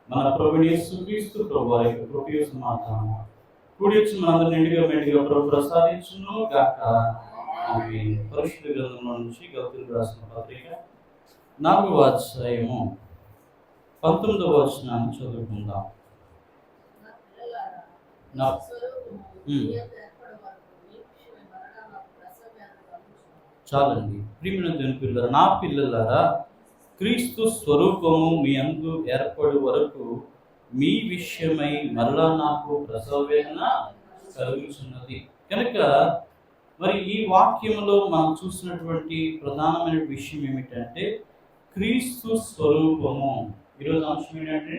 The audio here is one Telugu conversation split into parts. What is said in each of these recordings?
మన ప్రభువు యేసుక్రీస్తు ప్రభువారి యొక్క కృపయు సమాధానము కూడి వచ్చిన మనందరిని నిండుగా మెండుగా ప్రభు ప్రసాదించును గాక. ఆమేన్. పరిశుద్ధ గ్రంథంలో నుంచి గలతీయులకు రాసిన పత్రిక 4వ అధ్యాయము 19వ వచనాన్ని చదువుకుందాం. చాలండి. ప్రియమైన దేవుని పిల్లలారా, నా పిల్లలారా, క్రీస్తు స్వరూపము మీ అందు ఏర్పడు వరకు మీ విషయమై మరలా నాకు ప్రసవ వేదన కలుగుతున్నది. కనుక మరి ఈ వాక్యంలో మనం చూసినటువంటి ప్రధానమైన విషయం ఏమిటంటే క్రీస్తు స్వరూపము. ఈరోజు అంశం ఏంటంటే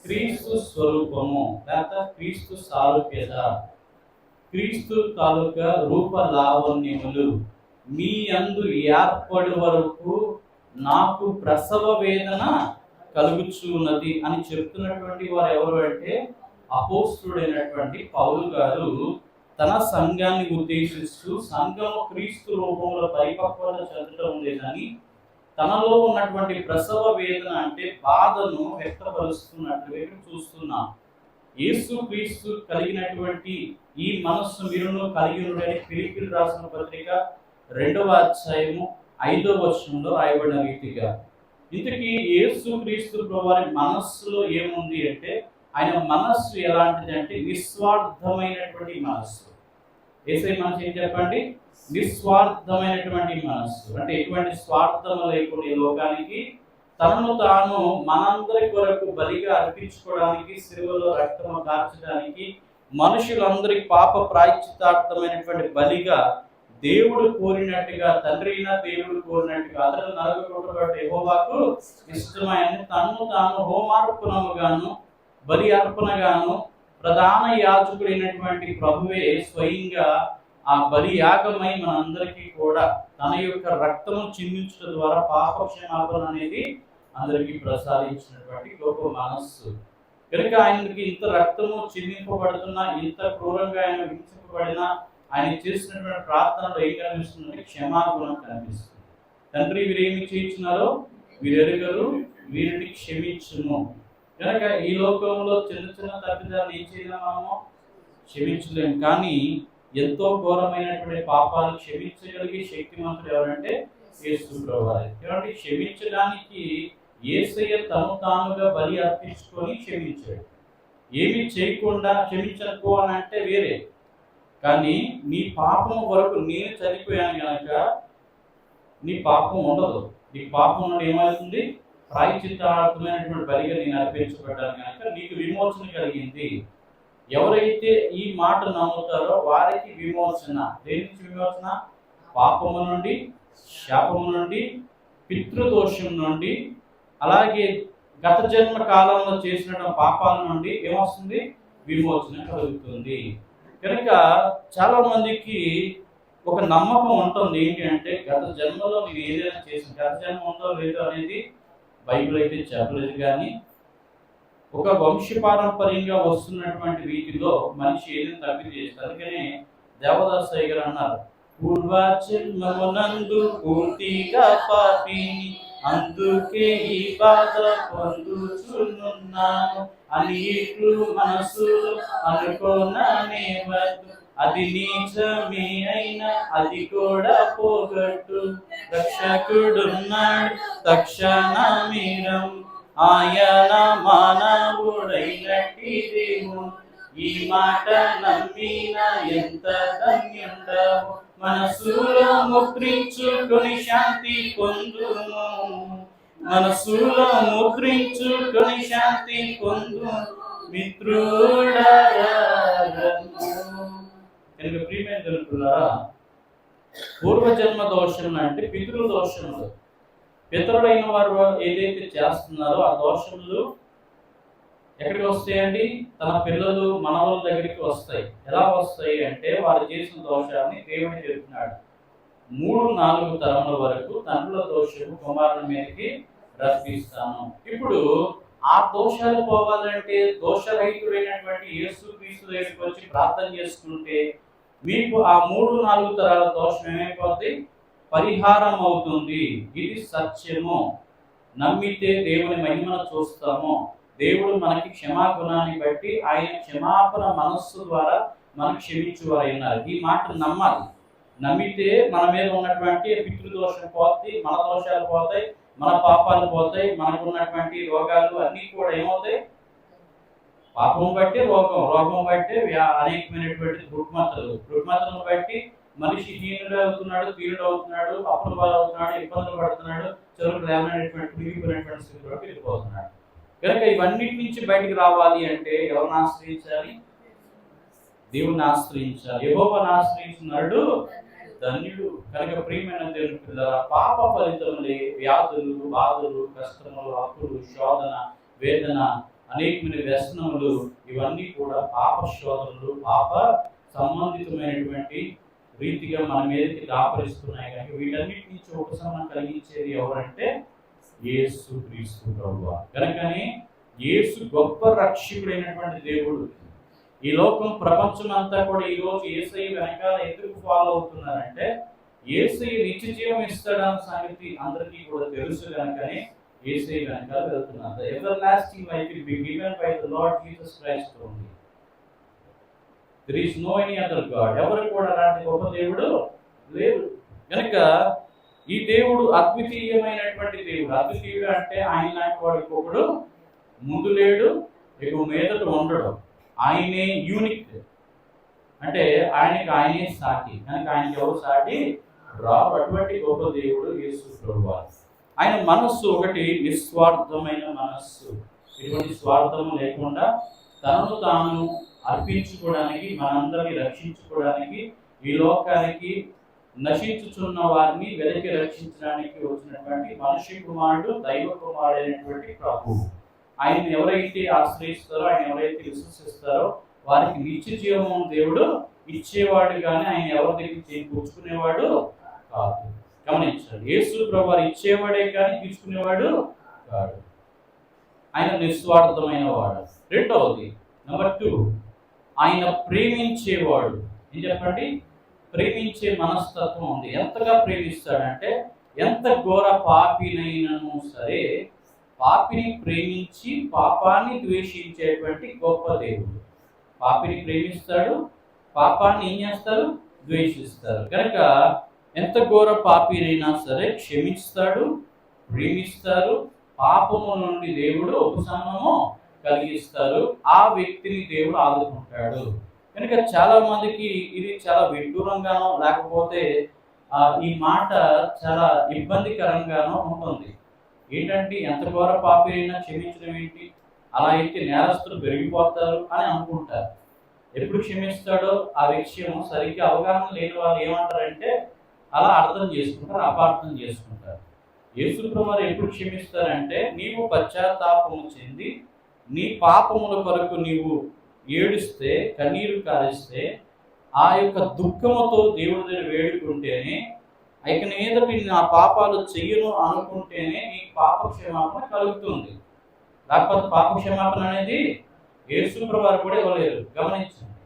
క్రీస్తు స్వరూపము లేక క్రీస్తు సారూప్యత, క్రీస్తు తాలూకా రూప లావణ్యములు మీ అందు ఏర్పడు వరకు నాకు ప్రసవ వేదన కలుగుచున్నది అని చెప్తున్నటువంటి వారు ఎవరు అంటే అపోస్తుడైనటువంటి పౌలు గారు తన సంఘాన్ని ఉద్దేశిస్తూ సంఘము క్రీస్తు రూపంలో పరిపక్వత చెందడం లేదని తనలో ఉన్నటువంటి ప్రసవ వేదన అంటే బాధను వ్యక్తపరుస్తున్నట్లుగా చూస్తున్నాం. యేసు క్రీస్తు కలిగినటువంటి ఈ మనస్సు మీరును కలిగి ఉండని ఫిలిప్పీయులకు రాసిన పత్రిక 2వ అధ్యాయము 5వ వచనంలో రాయబడిన రీతిగా ఇంతకీ యేసు క్రీస్తు ప్రభువారి మనస్సులో ఏముంది అంటే ఆయన మనస్సు ఎలాంటిది అంటే నిస్వార్థమైనటువంటి మనస్సు. యేసయ్య మనసు ఏం చెప్పండి? నిస్వార్థమైనటువంటి మనస్సు. అంటే ఎటువంటి స్వార్థము లేకుండా ఈ లోకానికి తనను తాను మనందరి కొరకు బలిగా అర్పించుకోవడానికి, శిలువలో రక్తము కార్చడానికి, మనుషులందరి పాప ప్రాయశ్చిత్తార్థమైనటువంటి బలిగా దేవుడు కోరినట్టుగా, తండ్రి అయిన దేవుడు కోరినట్టుగా అతను నరకబడి యెహోవాకు ఇష్టమైన తన్ను తాను హోమార్పణముగాను బలి అర్పణగాను ప్రధాన యాజకుడైనటువంటి ప్రభువే స్వయంగా ఆ బలి యాగమై మనందరికీ కూడా తన యొక్క రక్తము చిందించడం ద్వారా పాప క్షమాపణ అనేది అందరికీ ప్రసాదించినటువంటి గొప్ప మనస్సు. కనుక ఆయనకి ఇంత రక్తము చిందింపబడుతున్నా, ఇంత క్రూరంగా ఆయన హింసింపబడినా ఆయన చేసినటువంటి ప్రార్థనలో ఏం కనిపిస్తుందంటే క్షమాగుణం కనిపిస్తుంది. తండ్రి వీరేమి చేయించినారో వీరెరుగరు, వీరిని క్షమించును. కనుక ఈ లోకంలో చిన్న చిన్న తప్పిదాలు ఏం చేయలేము, మనము క్షమించలేము. కానీ ఎంతో ఘోరమైనటువంటి పాపాలు క్షమించగలిగే శక్తిమంతుడు ఎవరంటే యేసు ప్రభువారు. కాబట్టి క్షమించడానికి యేసయ్య తను తానుగా బలి అర్పించుకొని క్షమించాడు. ఏమి చేయకుండా క్షమించకపో అని అంటే వేరే, కానీ నీ పాపం వరకు నేను చనిపోయాను కనుక నీ పాపం ఉండదు. నీ పాపం నుండి ఏమవుతుంది? ప్రాయశ్చిత్తార్థమైనటువంటి బలిగా నేను అర్పించబడ్డాను కనుక నీకు విమోచన కలిగింది. ఎవరైతే ఈ మాట నమ్ముతారో వారికి విమోచన. దేని నుంచి విమోచన? పాపము నుండి, శాపము నుండి, పితృదోషం నుండి, అలాగే గత జన్మ కాలంలో చేసిన పాపాల నుండి ఏమొస్తుంది? విమోచన కలుగుతుంది. కనుక చాలా మందికి ఒక నమ్మకం ఉంటుంది, ఏంటి అంటే గత జన్మలో నేను ఏదైనా చేసిన, గత జన్మ ఉందో లేదో అనేది బైబిల్ అయితే చెప్పలేదు. కానీ ఒక వంశపారంపర్యంగా వస్తున్నటువంటి వీటిలో మనిషి ఏదైనా తప్పిది చేస్తారు. అందుకనే దేవదాసయ్య గారు అన్నారు, పూర్వజన్మమునందు పూర్తిగా పాపిని, అందుకే ఈ బాధ పొందుచున్నాను అని ఇట్లు మనసు అనుకోననే వద్దు. అది నిజమే అయినా అది కూడా పోగొట్టు. రక్షకుడున్నాడు తక్షణమీరం, ఆయన మానవుడైనట్టి దేవుడు. ఈ మాట నమ్మిన ఎంత ధన్యుండవు. మనసులో ముద్రించుకొని శాంతి పొందుము, మనసులో ముద్రించుకొని శాంతి పొందు మిత్రుడరము. కనుక ప్రియమైన తెలుపులారా, పూర్వజన్మ దోషం అంటే పితృ దోషములు. పితరులైన వారు ఏదైతే చేస్తున్నారో ఆ దోషములు ఎక్కడికి వస్తాయండి? తన పిల్లలు మనవల దగ్గరికి వస్తాయి. ఎలా వస్తాయి అంటే వారు చేసిన దోషాన్ని దేవుడు చెప్తున్నాడు. 3-4 తరముల వరకు తండ్రుల దోషము కుమారుల మీదకి రప్పిస్తాను. ఇప్పుడు ఆ దోషాలు పోవాలంటే దోషరహితుడైనటువంటి యేసు క్రీస్తు దగ్గరికి వచ్చి ప్రార్థన చేసుకుంటే మీకు ఆ 3-4 తరాల దోషం ఏమైపోతుంది? పరిహారం అవుతుంది. ఇది సత్యము. నమ్మితే దేవుని మహిమను చూస్తాము. దేవుడు మనకి క్షమాగుణాన్ని బట్టి ఆయన క్షమాపణ మనస్సు ద్వారా మనకు క్షమించువారైనారు. ఈ మాట నమ్మాలి. నమ్మితే మన మీద ఉన్నటువంటి పితృదోషం పోతాయి, మన దోషాలు పోతాయి, మన పాపాలు పోతాయి, మనకు ఉన్నటువంటి రోగాలు అన్నీ కూడా ఏమవుతాయి? పాపం బట్టి రోగం, రోగం బట్టి అనేకమైనటువంటి రుగ్మతలను బట్టి మనిషి హీనుడు అవుతున్నాడు, తీరుడు అవుతున్నాడు, అప్పులు అవుతున్నాడు, ఇబ్బందులు పడుతున్నాడు, చెరువులు లేవనటువంటి మిగిలిపోయినటువంటి స్థితిలోకి వెళ్ళిపోతున్నాడు. కనుక ఇవన్నిటి నుంచి బయటికి రావాలి అంటే ఎవరిని ఆశ్రయించాలి? దేవుని ఆశ్రయించాలి. యెహోవాను ఆశ్రయించినాడు ధన్యుడు. కనుక ప్రియమైన దేవుని పిల్లల పాప ఫలితములే వ్యాధులు, బాధలు, కష్టములు, అప్పులు, శోధన, వేదన, అనేకమైన వ్యసనములు, ఇవన్నీ కూడా పాప శోధనలు, పాప సంబంధితమైనటువంటి రీతిగా మన మీదకి దాపరిస్తున్నాయి. కనుక వీటన్నిటి నుంచి ఉపశమనం కలిగించేది ఎవరంటే యేసు క్రీస్తు ప్రభువు. కనుకని యేసు గొప్ప రక్షకుడైనటువంటి దేవుడు. ఈ లోకం ప్రపంచం అంతా కూడా ఈరోజు యేసయ్య వెనకాల ఎందుకు ఫాలో అవుతున్నారంటే యేసయ్య నిత్య జీవం ఇస్తాడన్న సంగతి అందరికీ కూడా తెలుసు. కనుకనే యేసయ్య వెనకాల వెళ్తున్నారు. The everlasting life will be given by the Lord Jesus Christ only. There is no any other God. ఎవరు కూడా అలాంటి గొప్ప దేవుడు లేరు. కనుక ఈ దేవుడు అద్వితీయమైనటువంటి దేవుడు. అద్వితీయుడు అంటే ఆయన లాంటి వాడు ఇంకొకడు ముందు లేడు, ఇక మీదట ఉండడు. ఆయనే యూనిక్, అంటే ఆయనే సాటి. కనుక ఆయనకి ఎవరు సాటి రావు. అటువంటి గొప్ప దేవుడు యేసు ప్రభువు. ఆయన మనస్సు ఒకటి నిస్వార్థమైన మనస్సు. ఎటువంటి స్వార్థము లేకుండా తనను తాను అర్పించుకోవడానికి, మనందరినీ రక్షించుకోవడానికి, ఈ లోకానికి నశించుచున్న వారిని వెలికి రక్షించడానికి వచ్చినటువంటి మనిషి కుమారుడు, దైవ కుమారుడైనటువంటి ప్రభువు. ఆయన ఎవరైతే ఆశ్రయిస్తారో, ఆయన ఎవరైతే విశ్వసిస్తారో వారికి నిత్య జీవము దేవుడు ఇచ్చేవాడు, కానీ ఆయన ఎవరి దగ్గర చేకూర్చుకునేవాడు కాదు. గమనించండి, యేసు ప్రభువు ఇచ్చేవాడే కానీ తీసుకునేవాడు కాదు. ఆయన నిస్వార్థమైన వాడు. రెండవది నెంబర్ 2, ఆయన ప్రేమించేవాడు. ఏం చెప్పండి? ప్రేమించే మనస్తత్వం ఉంది. ఎంతగా ప్రేమిస్తాడంటే ఎంత ఘోర పాపినైనను సరే పాపిని ప్రేమించి పాపాన్ని ద్వేషించేటువంటి గొప్ప దేవుడు. పాపిని ప్రేమిస్తాడు, పాపాన్ని ఏం చేస్తారు? ద్వేషిస్తారు. కనుక ఎంత ఘోర పాపినైనా సరే క్షమిస్తాడు, ప్రేమిస్తారు. పాపము నుండి దేవుడు ఉపశమనము కలిగిస్తారు. ఆ వ్యక్తిని దేవుడు ఆదుకుంటాడు. కనుక చాలా మందికి ఇది చాలా విడ్డూరంగానో లేకపోతే ఈ మాట చాలా ఇబ్బందికరంగానో ఉంటుంది. ఏంటంటే ఎంత ఘోర పాపి అయినా క్షమించడం ఏంటి? అలా అయితే నేరస్తులు పెరిగిపోతారు అని అనుకుంటారు. ఎప్పుడు క్షమిస్తాడో ఆ విషయం సరిగ్గా అవగాహన లేని వాళ్ళు ఏమంటారంటే అలా అర్థం చేసుకుంటారు, అపార్థం చేసుకుంటారు. యేసు ప్రభువు ఎప్పుడు క్షమిస్తారంటే నీవు పశ్చాత్తాపము చెంది నీ పాపముల కొరకు నీవు ఏడుస్తే, కన్నీరు కారిస్తే, ఆ యొక్క దుఃఖముతో దేవుడి దగ్గర వేడుకుంటేనే, ఇక మీదటి నా పాపాలు చెయ్యను అనుకుంటేనే నీకు పాప క్షమాపణ కలుగుతుంది. లేకపోతే పాప క్షమాపణ అనేది యేసు ప్రభువు కూడా ఇవ్వలేరు. గమనించండి,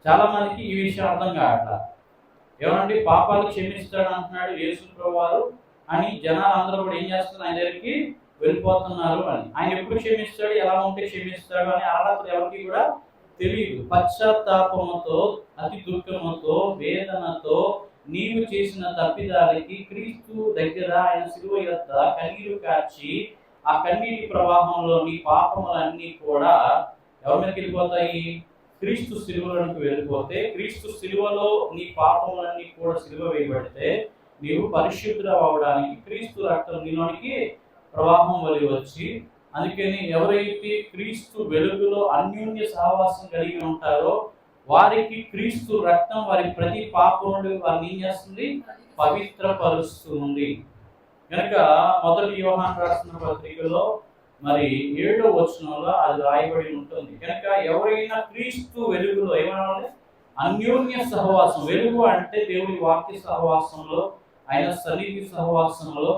చాలా మందికి ఈ విషయం అర్థం కావట్లా. ఏమండి పాపాలు క్షమిస్తాడు అంటున్నాడు యేసు ప్రభువు అని జనాలు అందరూ కూడా ఏం చేస్తున్నారు? ఆయన దగ్గరికి వెళ్ళిపోతున్నారు అని. ఆయన ఎప్పుడు క్షమిస్తాడు, ఎలా ఉంటే క్షమిస్తాడు అని అర్హత ఎవరికి కూడా తెలియదు. పశ్చాత్తాపముతో, అతి దుఃఖముతో, వేదనతో నీవు చేసిన తప్పిదాలకి క్రీస్తు దగ్గర ఆయన శిలువ యొద్ద కన్నీరు కార్చి ఆ కన్నీటి ప్రవాహంలో నీ పాపములన్నీ కూడా ఎవరి మీదకి వెళ్ళిపోతాయి? క్రీస్తు శిలువలోనికి వెళ్ళిపోతే, క్రీస్తు శిలువలో నీ పాపములన్నీ కూడా శిలువ వేయబడితే నీవు పరిశుద్ధుడు అవడానికి క్రీస్తు రక్తం నీలోనికి ప్రవాహం వలి వచ్చి, అందుకని ఎవరైతే క్రీస్తు వెలుగులో అన్యోన్య సహవాసం కలిగి ఉంటారో వారికి క్రీస్తు రక్తం వారి ప్రతి పాపం నుండి వారిని ఏం చేస్తుంది? పవిత్రపరుస్తుంది. కనుక మొదటి యోహాను రాసిన పత్రికలో మరి 7వ వచనంలో అది రాయబడి ఉంటుంది. కనుక ఎవరైనా క్రీస్తు వెలుగులో ఏమన్నా అన్యోన్య సహవాసం, వెలుగు అంటే దేవుడి వాక్య సహవాసంలో, ఆయన సన్నిధి సహవాసంలో,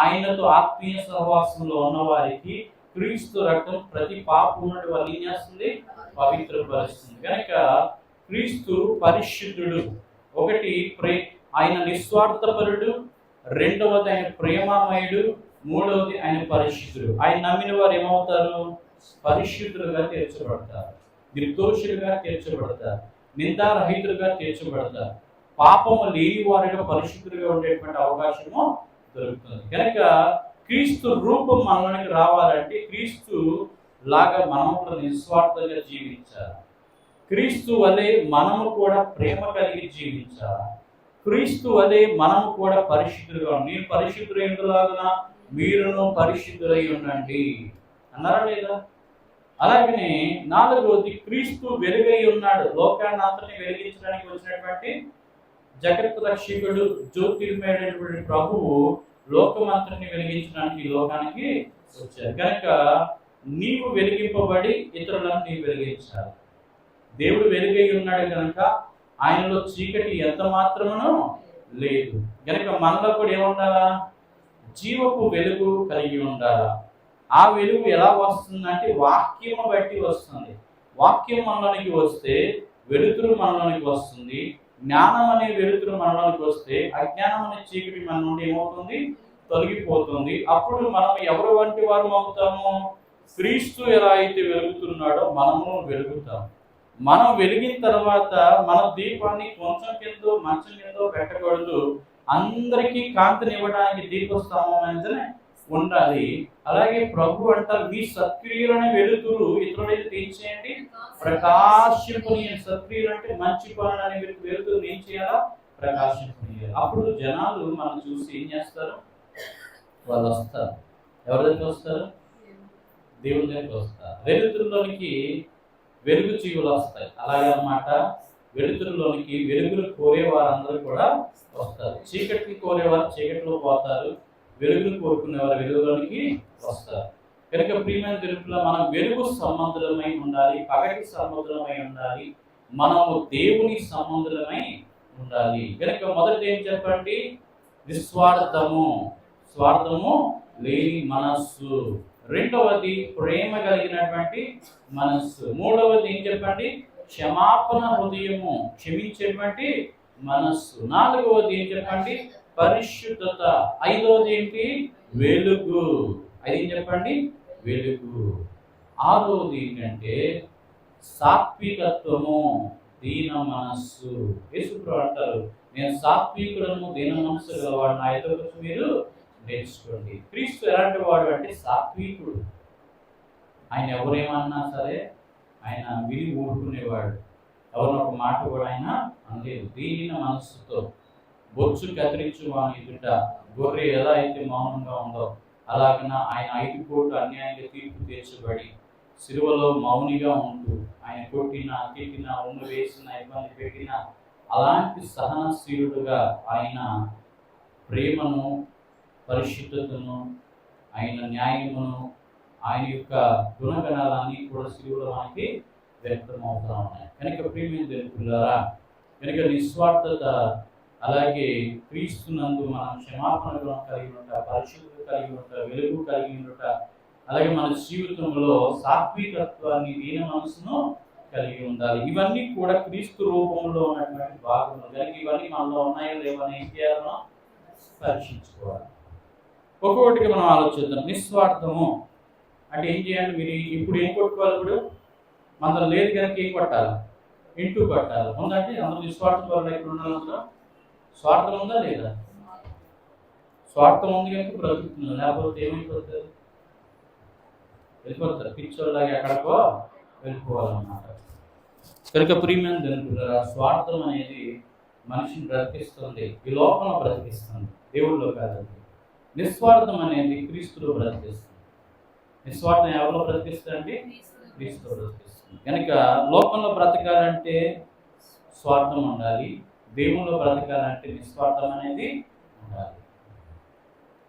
ఆయనతో ఆత్మీయ సహవాసంలో ఉన్న వారికి క్రీస్తు రక్తం ప్రతి పాపం నుండి వారిని ఏం చేస్తుంది? పవిత్రపరుస్తుంది. కనుక క్రీస్తు పరిశుద్ధుడు. ఒకటి ఆయన నిస్వార్థపరుడు, రెండవది ఆయన ప్రేమమయుడు, మూడవది ఆయన పరిశుద్ధుడు. ఆయన నమ్మిన వారు ఏమవుతారు? పరిశుద్ధులుగా తీర్చబడతారు, నిర్దోషులుగా తీర్చబడతారు, నిందారహితులుగా తీర్చబడతారు, పాపము లేని వారిగా పరిశుద్ధులుగా ఉండేటువంటి అవకాశము దొరుకుతుంది. కనుక క్రీస్తు రూపం మనలోనికి రావాలంటే క్రీస్తు లాగా మనం కూడా నిస్వార్థంగా జీవించాలి. క్రీస్తు వలె మనము కూడా ప్రేమ కలిగి జీవించాలి. క్రీస్తు వలె మనము కూడా పరిశుద్ధులుగా ఉండాలి. నేను పరిశుద్ధులైనలాగా మీరును పరిశుద్ధులై ఉండండి అన్నారా లేదా? అలాగనే నాలుగవది, క్రీస్తు వెలుగై ఉన్నాడు. లోకాన్ని అంతని వెలిగించడానికి వచ్చినటువంటి జగత్ రక్షకుడు, జ్యోతిర్మయుడైనటువంటి ప్రభువు లోకమంతటిని వెలిగించడానికి ఈ లోకానికి వచ్చారు. కనుక నీవు వెలిగింపబడి ఇతరులను నీవు వెలిగించాలి. దేవుడు వెలుగై ఉన్నాడు కనుక ఆయనలో చీకటి ఎంత మాత్రమునో లేదు. కనుక మనలో కూడా ఏముండాలా? జీవపు వెలుగు కలిగి ఉండాలా. ఆ వెలుగు ఎలా వస్తుందంటే వాక్యము బట్టి వస్తుంది. వాక్యం మనలోనికి వస్తే వెలుతురు మనలోనికి వస్తుంది. జ్ఞానం అనే వెలుతురు మనలోనికి వస్తే అజ్ఞానం అనే చీకటి మన నుండి ఏమవుతుంది? తొలగిపోతుంది. అప్పుడు మనం ఎవరు వంటి వారు అవుతాము? క్రీస్తు ఎలా అయితే వెలుగుతున్నాడో మనము వెలుగుతాం. మనం వెలిగిన తర్వాత మన దీపాన్ని కొంచెం కిందో మంచం కిందో పెట్టకూడదు. అందరికీ కాంతినివ్వడానికి దీపస్తంభం అనేది ఉండాలి. అలాగే ప్రభు అంటారు, మీ సత్క్రియలనే వెలుతురు ఇతరులైతే ఏం చేయండి? ప్రకాశింపనీయండి. సత్క్రియలు అంటే మంచి పనులు అనే వెలుతురు ఏం చేయాలా? ప్రకాశింపనీయాలి. అప్పుడు జనాలు మనం చూసి ఏం చేస్తారు? వాళ్ళు వస్తారు. ఎవరి దగ్గర వస్తారు? దేవుని దగ్గర వస్తారు. వెలుతురులోనికి వెలుగు జీవులు వస్తాయి. అలాగే అన్నమాట, వెలుతురులోనికి వెలుగులు కోరే వారందరూ కూడా వస్తారు. చీకటిని కోరేవారు చీకటిలో పోతారు, వెలుగును కోరుకునేవారు వెలుగులోనికి వస్తారు. కనుక ప్రియమైన తెలుపులో మనం వెలుగు సంబంధులమై ఉండాలి, పగటి సంబంధులమై ఉండాలి, మనము దేవుని సంబంధులమై ఉండాలి. కనుక మొదటి ఏం చెప్పండి? నిస్వార్థము, స్వార్థము లేని మనస్సు. రెండవది ప్రేమ కలిగినటువంటి మనస్సు. మూడవది ఏం చెప్పండి? క్షమాపణ హృదయము, క్షమించేటువంటి మనస్సు. నాలుగవది ఏం చెప్పండి? పరిశుద్ధత. ఐదవది ఏంటి? వెలుగు. అది ఏం చెప్పండి? వెలుగు. ఆరవది ఏంటంటే సాత్వికత్వము, దీన మనస్సు. యేసుప్రభువు అంటారు, నేను సాత్వికుడను, దీన మనస్సు గలవాడు, నా ఎదురు మీరు నేర్చుకోండి. క్రీస్తు ఎలాంటి వాడు అంటే సాత్వికుడు. ఆయన ఎవరేమన్నా సరే ఆయన విని ఊరుకునేవాడు. ఎవరిని ఒక మాట కూడా ఆయన అనలేదు. దీన మనస్సుతో బొచ్చు కత్తిరించు వాని ఎదుట గొర్రె ఎలా అయితే మౌనంగా ఉందో అలాగన ఆయన 5 కోట్లు అన్యాయంగా తీర్పు తీర్చబడి సిలువలో మౌనిగా ఉంటూ ఆయన కొట్టిన, తిట్టిన, ఉమ్ము వేసిన, ఇబ్బంది పెట్టిన అలాంటి సహనశీలుడుగా ఆయన ప్రేమను, పరిశుద్ధతను, ఆయన న్యాయమును, ఆయన యొక్క గుణగణాలన్నీ కూడా సిలువలో మనకి వ్యక్తం అవుతా ఉన్నాయి. కనుక ప్రియమైన దేవులారా, కనుక నిస్వార్థత, అలాగే క్రీస్తునందు మనం క్షమాపణ గుణం కలిగి ఉంటా, పరిశుద్ధత కలిగి ఉంటా, వెలుగు కలిగి ఉంటా, అలాగే మన జీవితంలో సాత్వికత్వాన్ని, దీన మనసును కలిగి ఉండాలి. ఇవన్నీ కూడా క్రీస్తు రూపంలో ఉన్నటువంటి భాగములు. కనుక ఇవన్నీ మనలో ఉన్నాయో లేవని ఏం చేయాలో పరీక్షించుకోవాలి. ఒక్కొక్కటికి మనం ఆలోచిద్దాం. నిస్వార్థము అంటే ఏం చేయాలి? మీరు ఇప్పుడు ఏం కొట్టుకోవాలి? ఇప్పుడు మనలో లేదు కనుక ఏం కొట్టాలి? ఇంటూ కొట్టాలి. ఉందంటే అందరూ నిస్వార్థం వల్ల ఇక్కడ ఉండాలంటారా? స్వార్థం ఉందా లేదా? స్వార్థం ఉంది కనుక బ్రతుకుతున్నారు, లేకపోతే ఏమైపోతారు? వెళ్ళిపోతారు. పిచ్చోళ్ళలాగా ఎక్కడికో వెళ్ళిపోవాలన్నమాట. కనుక ప్రియమైన దేవులారా, స్వార్థం అనేది మనిషిని బ్రతికిస్తుంది, ఈ లోకంలో బ్రతికిస్తుంది, దేవుళ్ళలో కాదండి. నిస్వార్థం అనేది క్రీస్తులో బ్రతికిస్తుంది. నిస్వార్థం ఎవరిలో బ్రతికిస్తుందండి? క్రీస్తులో బ్రతికిస్తుంది. కనుక లోకంలో బ్రతకాలంటే స్వార్థం ఉండాలి, దేవుల్లో బ్రతకాలంటే నిస్వార్థం అనేది ఉండాలి.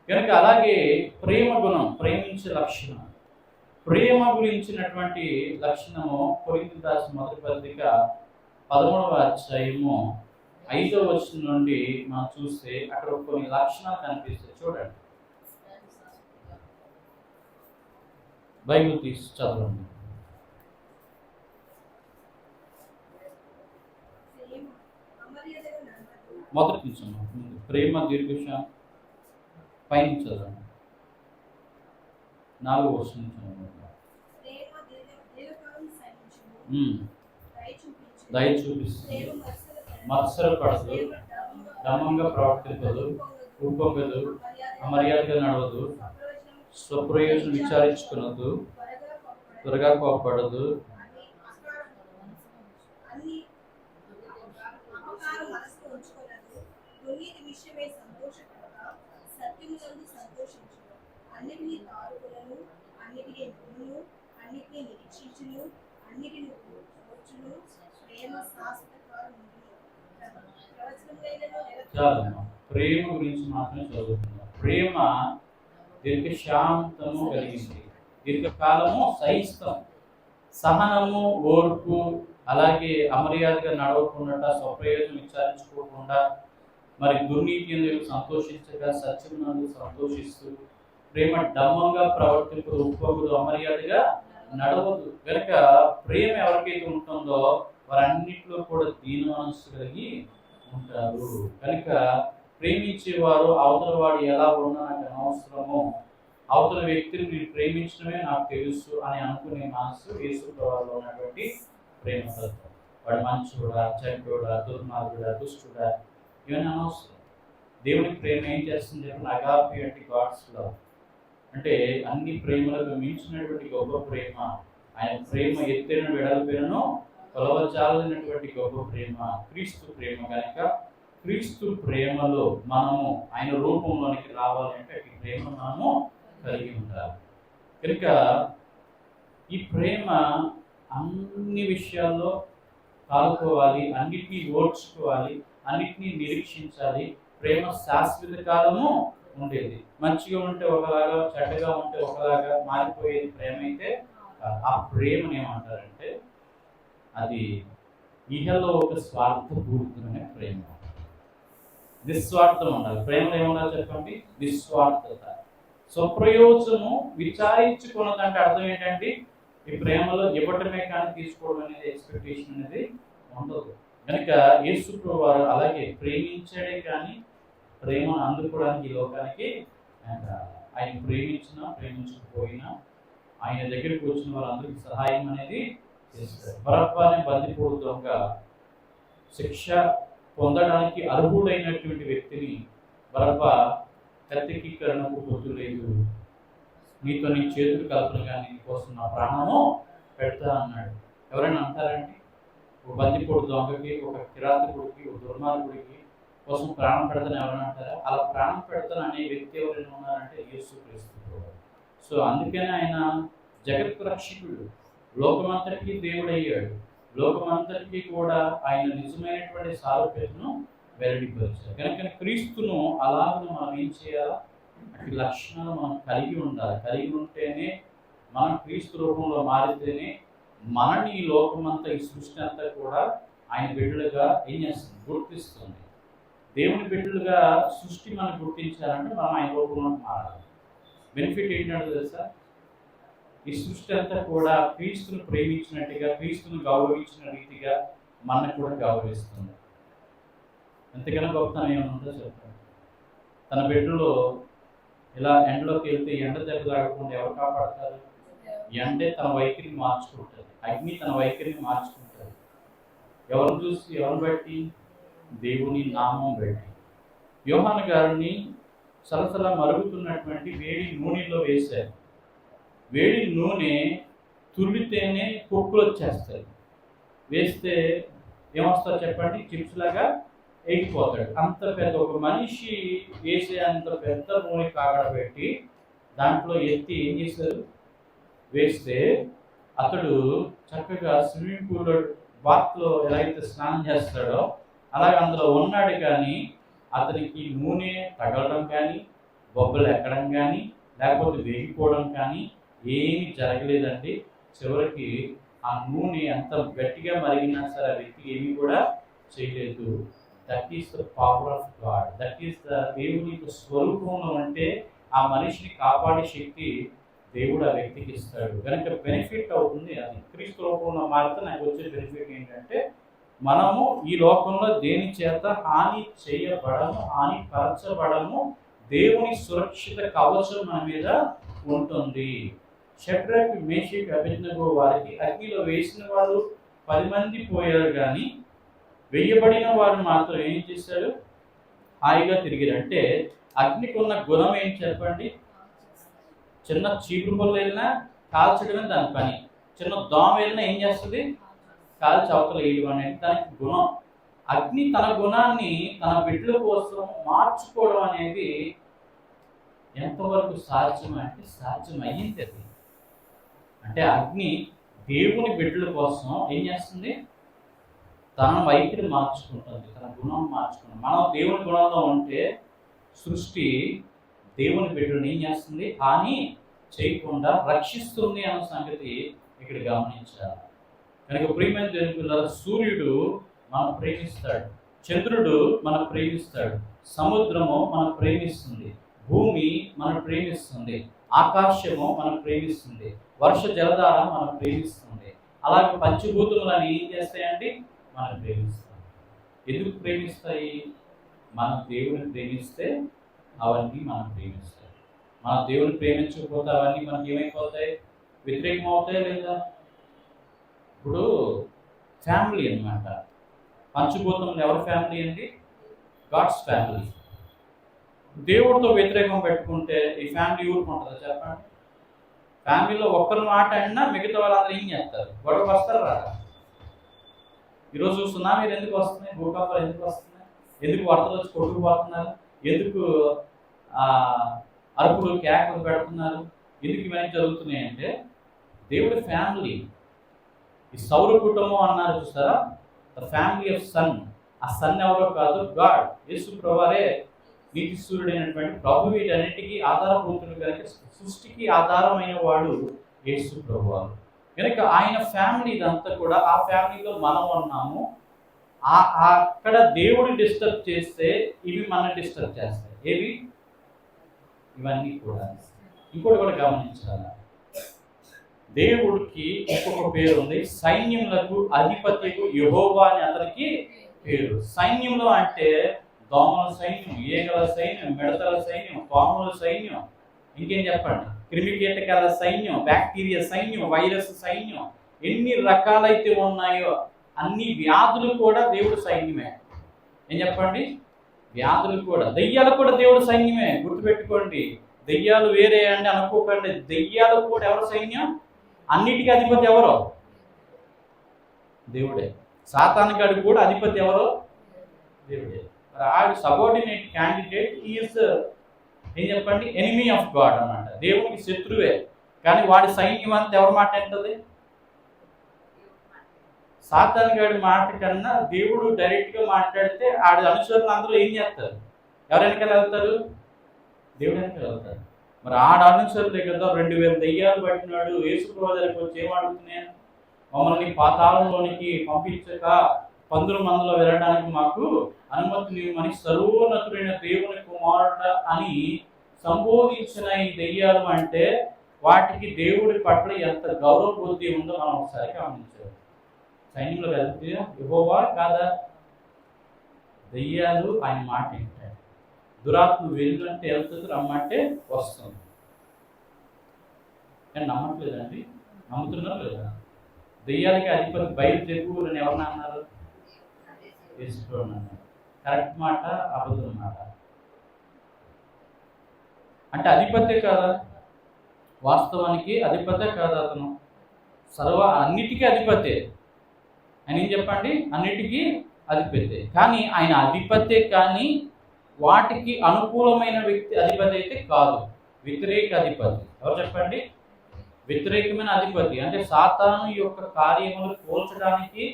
కనుక అలాగే ప్రేమ గుణం, ప్రేమించే లక్షణం, ప్రేమ గురించినటువంటి లక్షణము కొరింథీ రాసిన మొదటి పత్రిక 13వ అధ్యాయము 5వ వచనం నుండి మనం చూస్తే అక్కడ కొన్ని లక్షణాలు కనిపిస్తాయి. చూడండి, బైబిల్ తీసి చదవండి. మొదటి నుంచి ప్రేమ, దీర్ఘశాంతం, పైన చదవండి. 4వ వచనం చదవండి. దయ చూపిస్తుంది, మత్సరపడదు, దమ్మంగా ప్రవర్తించదు, ఉప్పొంగదు, అమర్యాదగా నడవదు, స్వప్రయోజనం విచారించుకున్నదు, త్వరగా కోపపడదు, చాలమ్మా. ప్రేమ గురించి మాత్రమే చదువుతున్నాం. ప్రేమ దీర్ఘశాంతము కలిగింది, దీర్ఘకాలము సహిస్తాం, సహనము, ఓర్పు, అలాగే అమర్యాదగా నడవకుండా, స్వప్రయోజనం విచారించుకోకుండా, మరి దుర్నీతి ఎందుకు సంతోషించగా, సత్యమునందు సంతోషిస్తూ, ప్రేమ డమ్మంగా ప్రవర్తింపదు, ఉప్పొంగదు, అమర్యాదగా నడవదు. కనుక ప్రేమ ఎవరికైతే ఉంటుందో వారన్నింటిలో కూడా దీన మనస్సు కలిగి ఉంటారు. కనుక ప్రేమించేవారు అవతల వాడు ఎలా ఉన్నా నాకు అనవసరము, అవతల వ్యక్తిని మీరు ప్రేమించడమే నాకు తెలుసు అని అనుకునే మనసు యేసు ప్రభువులో ఉన్నటువంటి ప్రేమ తత్వం. వాడు మంచోడా, చెడ్డోడా, దుర్మార్గుడా, దుష్టుడా, ఇవన్నీ అనవసరం. దేవుని ప్రేమ ఏం చేస్తుంది చెప్పండి? అగాపి అంటే గాడ్స్ లవ్, అంటే అన్ని ప్రేమలకు మించినటువంటి గొప్ప ప్రేమ. ఆయన ప్రేమ ఎత్తైన వెడల్పైనను కొలవజాలైనటువంటి గొప్ప ప్రేమ క్రీస్తు ప్రేమ. కనుక క్రీస్తు ప్రేమలో మనము ఆయన రూపంలోనికి రావాలంటే ఈ ప్రేమ మనము కలిగి ఉండాలి. కనుక ఈ ప్రేమ అన్ని విషయాల్లో పాల్గొవాలి, అన్నిటినీ ఓర్చుకోవాలి, అన్నిటినీ నిరీక్షించాలి. ప్రేమ శాశ్వత కాలము ఉండేది. మంచిగా ఉంటే ఒకలాగా, చెడ్డగా ఉంటే ఒకలాగా మారిపోయేది ప్రేమ అయితే ఆ ప్రేమను ఏమంటారంటే అది ఇహలో ఒక స్వార్థపూరితమైన ప్రేమ. నిస్వార్థం ఉండాలి. ప్రేమలో ఏమన్నా చెప్పండి? నిస్వార్థత. స్వప్రయోజనము విచారించుకున్నదంటే అర్థం ఏంటంటే ఈ ప్రేమలో ఇవ్వటమే కానీ తీసుకోవడం అనేది ఎక్స్పెక్టేషన్ అనేది ఉండదు. కనుక యేసు ప్రభువు వారు అలాగే ప్రేమించాడే కానీ ప్రేమను అందుకోవడానికి ఈ లోకానికి ఆయన ప్రేమించినా ప్రేమించకపోయినా ఆయన దగ్గరికి వచ్చిన వారందరికీ సహాయం అనేది చేస్తారు. బరబ్బని బందిపోటు దొంగ శిక్ష పొందడానికి అర్హుడైనటువంటి వ్యక్తిని బరబ్బ కత్తికీకరణకు పొద్దు లేదు, నీతో నీ చేతులు కలపలుగా నీ కోసం నా ప్రాణము పెడతా అన్నాడు. ఎవరైనా అంటారండి? ఒక బందిపోటు దొంగకి, ఒక కిరాతకుడికి, ఒక దుర్మార్గుడికి కోసం ప్రాణం పెడతాను ఎవరైనా అంటారా? అలా ప్రాణం పెడతాను అనే వ్యక్తి ఎవరైనా ఉన్నారంటే యేసు క్రీస్తు. సో అందుకనే ఆయన జగత్ రక్షకుడు, లోకమంతటికి దేవుడు అయ్యాడు. లోకమంతటికి కూడా ఆయన నిజమైనటువంటి సారూప్యతను వెల్లడిపరిచారు. కనుక క్రీస్తును అలాగే మనం ఏం చేయాలా? అటు లక్షణాలు మనం కలిగి ఉండాలి. కలిగి ఉంటేనే మనం క్రీస్తు రూపంలో మారితేనే మనని ఈ లోకమంతా, ఈ సృష్టి అంతా కూడా ఆయన బిడ్డలుగా ఏం చేస్తుంది? గుర్తిస్తుంది. దేవుని బిడ్డలుగా సృష్టి మనం గుర్తించాలంటే మనం ఆయన రూపంలో మారాలి. బెనిఫిట్ ఏంటంటే తెలుసా? ఈ సృష్టి అంతా కూడా క్రీస్తును ప్రేమించినట్టుగా, క్రీస్తును గౌరవించిన రీతిగా మనకు కూడా గౌరవిస్తుంది. ఎంతకైనా గొప్పతనం ఏమన్నా చెప్పండి. తన బిడ్డలో ఇలా ఎండలోకి వెళ్తే ఎండ దెబ్బ తాగకుండా ఎవరు కాపాడతారు? ఎండే తన వైఖరిని మార్చుకుంటుంది, అగ్ని తన వైఖరిని మార్చుకుంటుంది. ఎవరిని చూసి, ఎవరిని బట్టి? దేవుని నామం బట్టి. యోహాను గారిని సలసల మరుగుతున్నటువంటి వేడి నూనెలో వేశారు. వేడి నూనె తుల్లితేనే పొక్కులు వచ్చేస్తాయి. వేస్తే ఏమొస్తారు చెప్పండి? చిప్స్ లాగా ఎగిపోతాడు. అంత పెద్ద ఒక మనిషి వేసే అంత పెద్ద నూనె కాగడబెట్టి దాంట్లో ఎత్తి ఏం చేశారు? వేస్తే అతడు చక్కగా స్విమ్మింగ్ పూల్లో, బాత్లో ఎలా అయితే స్నానం చేస్తాడో అలాగే అందులో ఉన్నాడు. కానీ అతనికి నూనె తగలడం కానీ, బొబ్బలు ఎక్కడం కానీ, లేకపోతే వేగిపోవడం కానీ ఏమీ జరగలేదండి. చివరికి ఆ నూనె ఎంత గట్టిగా మరిగినా సరే ఆ వ్యక్తి ఏమీ కూడా చేయలేదు. That is the power of God. That is the దేవుని స్వరూపంలో ఉంటే ఆ మనిషిని కాపాడే శక్తి దేవుడు ఆ వ్యక్తికి ఇస్తాడు. కనుక బెనిఫిట్ అవుతుంది. అది క్రీస్తు రూపంలో మారితే నాకు వచ్చే బెనిఫిట్ ఏంటంటే మనము ఈ లోకంలో దేని చేత హాని చేయబడము, హాని పరచబడము. దేవుని సురక్షిత కవచం మన మీద ఉంటుంది. షడ్రక్, మేషక్, అబేద్నెగో వారికి అగ్నిలో వేసిన వారు 10 మంది పోయారు, కానీ వెయ్యబడిన వారు మాత్రం ఏం చేశాడు? హాయిగా తిరిగారు. అంటే అగ్నికి ఉన్న గుణం ఏం చెప్పండి? చిన్న చీపురు పుల్ల వెళ్ళినా కాల్చడమే దాని పని. చిన్న దోమ వెళ్ళినా ఏం చేస్తుంది? కాల్చి అవతల వేయడం అనేది దానికి గుణం. అగ్ని తన గుణాన్ని తన బిడ్డల కోసం మార్చుకోవడం అనేది ఎంతవరకు సాధ్యం అంటే సాధ్యం అయ్యింది అది. అంటే అగ్ని దేవుని బిడ్డల కోసం ఏం చేస్తుంది? తన వైఖరి మార్చుకుంటుంది, తన గుణం మార్చుకుంటుంది. మనం దేవుని గుణంలో ఉంటే సృష్టి దేవుని బిడ్డలను ఏం చేస్తుంది? హాని చేయకుండా రక్షిస్తుంది అన్న సంగతి ఇక్కడ గమనించాలి. కనుక ప్రియమైన దేవుని పిల్లల, సూర్యుడు మనం ప్రేమిస్తాడు, చంద్రుడు మనం ప్రేమిస్తాడు, సముద్రము మనం ప్రేమిస్తుంది, భూమి మనం ప్రేమిస్తుంది, ఆకాశము మనం ప్రేమిస్తుంది, వర్ష జలధార మనం ప్రేమిస్తుంది. అలాగే పంచభూతములని ఏం చేస్తాయండి? మనం ప్రేమిస్తాం. ఎందుకు ప్రేమిస్తాయి? మనం దేవుని ప్రేమిస్తే అవన్నీ మనం ప్రేమిస్తాయి. మనం దేవుని ప్రేమించకపోతే అవన్నీ మనకి ఏమైపోతాయి? వ్యతిరేకం అవుతాయి లేదా? ఇప్పుడు ఫ్యామిలీ అన్నమాట. పంచభూతములు ఎవరి ఫ్యామిలీ అండి? Gods family. దేవుడితో వ్యతిరేకం పెట్టుకుంటే ఈ ఫ్యామిలీ ఊరుకుంటుందా చెప్పండి? ఫ్యామిలీలో ఒక్కరి మాట అయినా మిగతా వాళ్ళందరూ ఏం చేస్తారు? గొడవ వస్తారు రాదా? ఈరోజు సునామీలు ఎందుకు వస్తున్నాయి? భూకంపాలు ఎందుకు వస్తున్నాయి? ఎందుకు వరదలు వచ్చి కొట్టుకుపోతున్నారు? ఎందుకు అరుపులు కేకలు పెడుతున్నారు? ఎందుకు ఇవన్నీ జరుగుతున్నాయి అంటే దేవుడి ఫ్యామిలీ. ఈ సౌర కుటుంబం అన్నారు చూస్తారా? The family of sun. ఆ సన్ ఎవరో కాదు, గాడ్. యేసు ప్రభువారే నీతి సూర్యుడైనటువంటి ప్రభు. వీటన్నిటికీ ఆధారభూతుడు కనుక సృష్టికి ఆధారమైన వాడు యేసు ప్రభువారు కనుక ఆయన ఫ్యామిలీ ఇదంతా కూడా. ఆ ఫ్యామిలీలో మనం ఉన్నాము. అక్కడ దేవుడు డిస్టర్బ్ చేస్తే ఇవి మనం డిస్టర్బ్ చేస్తాయి. ఏవి? ఇవన్నీ కూడా. ఇంకోటి కూడా గమనించాలి, దేవుడికి ఇంకొక పేరు ఉంది, సైన్యములకు అధిపతికు యెహోవా అని అతనికి పేరు. సైన్యంలో అంటే దోమల సైన్యం, ఈగల సైన్యం, మిడతల సైన్యం, పాముల సైన్యం, ఇంకేం చెప్పండి, క్రిమికీటకాల సైన్యం, బ్యాక్టీరియా సైన్యం, వైరస్ సైన్యం, ఎన్ని రకాలైతే ఉన్నాయో అన్ని వ్యాధులు కూడా దేవుడు సైన్యమే. ఏం చెప్పండి? వ్యాధులు కూడా. దెయ్యాలు కూడా దేవుడు సైన్యమే. గుర్తుపెట్టుకోండి, దెయ్యాలు వేరే అండి అనుకోకండి. దెయ్యాలు కూడా ఎవరు సైన్యం? అన్నిటికీ అధిపతి ఎవరో? దేవుడే. సాతానుగాడికి కూడా అధిపతి ఎవరో? దేవుడే. ఆడు సబార్డినేట్ క్యాండిడేట్. ఈజ్ ఏం చెప్పండి? ఎనిమీ ఆఫ్ గాడ్ అన్నమాట. దేవునికి శత్రువే. కానీ వాడి సైన్యం అంతా ఎవరి మాట ఏంటది? సాతానుగాడి మాట కన్నా దేవుడు డైరెక్ట్గా మాట్లాడితే ఆడి అనుచరులు అందరూ ఏం చేస్తారు? ఎవరు వెనకాల వెళ్తారు? దేవుడు వెనకాల వెళ్తారు. మరి ఆడ అనుచరులే కదా 2000 దెయ్యాలు పట్టినాడు యేసు ప్రభు దగ్గరికి వచ్చి ఏమడుగుతున్నాను? మమ్మల్ని పాతాళంలోనికి పంపించక పందుల మందలో వెళ్ళడానికి మాకు అనుమతి నీవని సర్వోన్నతుడైన దేవుని కుమారుడ అని సంబోధించిన ఈ దెయ్యాలు అంటే వాటికి దేవుడి పట్ల ఎంత గౌరవ బుద్ధి ఉందో మనం ఒకసారి గమనించాలి. సైన్యంలో వెళ్తే యెహోవా కాదా? దెయ్యాలు ఆయన మాట వింటాడు. దురాత్మ వెళ్ళంటే వెళ్తుంది, రమ్మంటే వస్తుంది. కానీ నమ్మట్లేదండి. నమ్ముతున్నారు లేదా? దెయ్యాలకి అధిపతి బయలుదేరు అని ఎవరన్నా అన్నారు? అన్నారు. కరెక్ట్ మాట, అబద్ధం మాట. అంటే అధిపతే కాదా? వాస్తవానికి అధిపతే కాదా అతను? అన్నిటికీ అధిపతే. ఆయన ఏం చెప్పండి? అన్నిటికీ అధిపతే. కానీ ఆయన అధిపతే, కానీ వాటికి అనుకూలమైన వ్యక్తి అధిపతి అయితే కాదు. వ్యతిరేక అధిపతి. ఎవరు చెప్పండి? వ్యతిరేకమైన అధిపతి. అంటే సాతాను యొక్క కార్యములు పోల్చడానికి,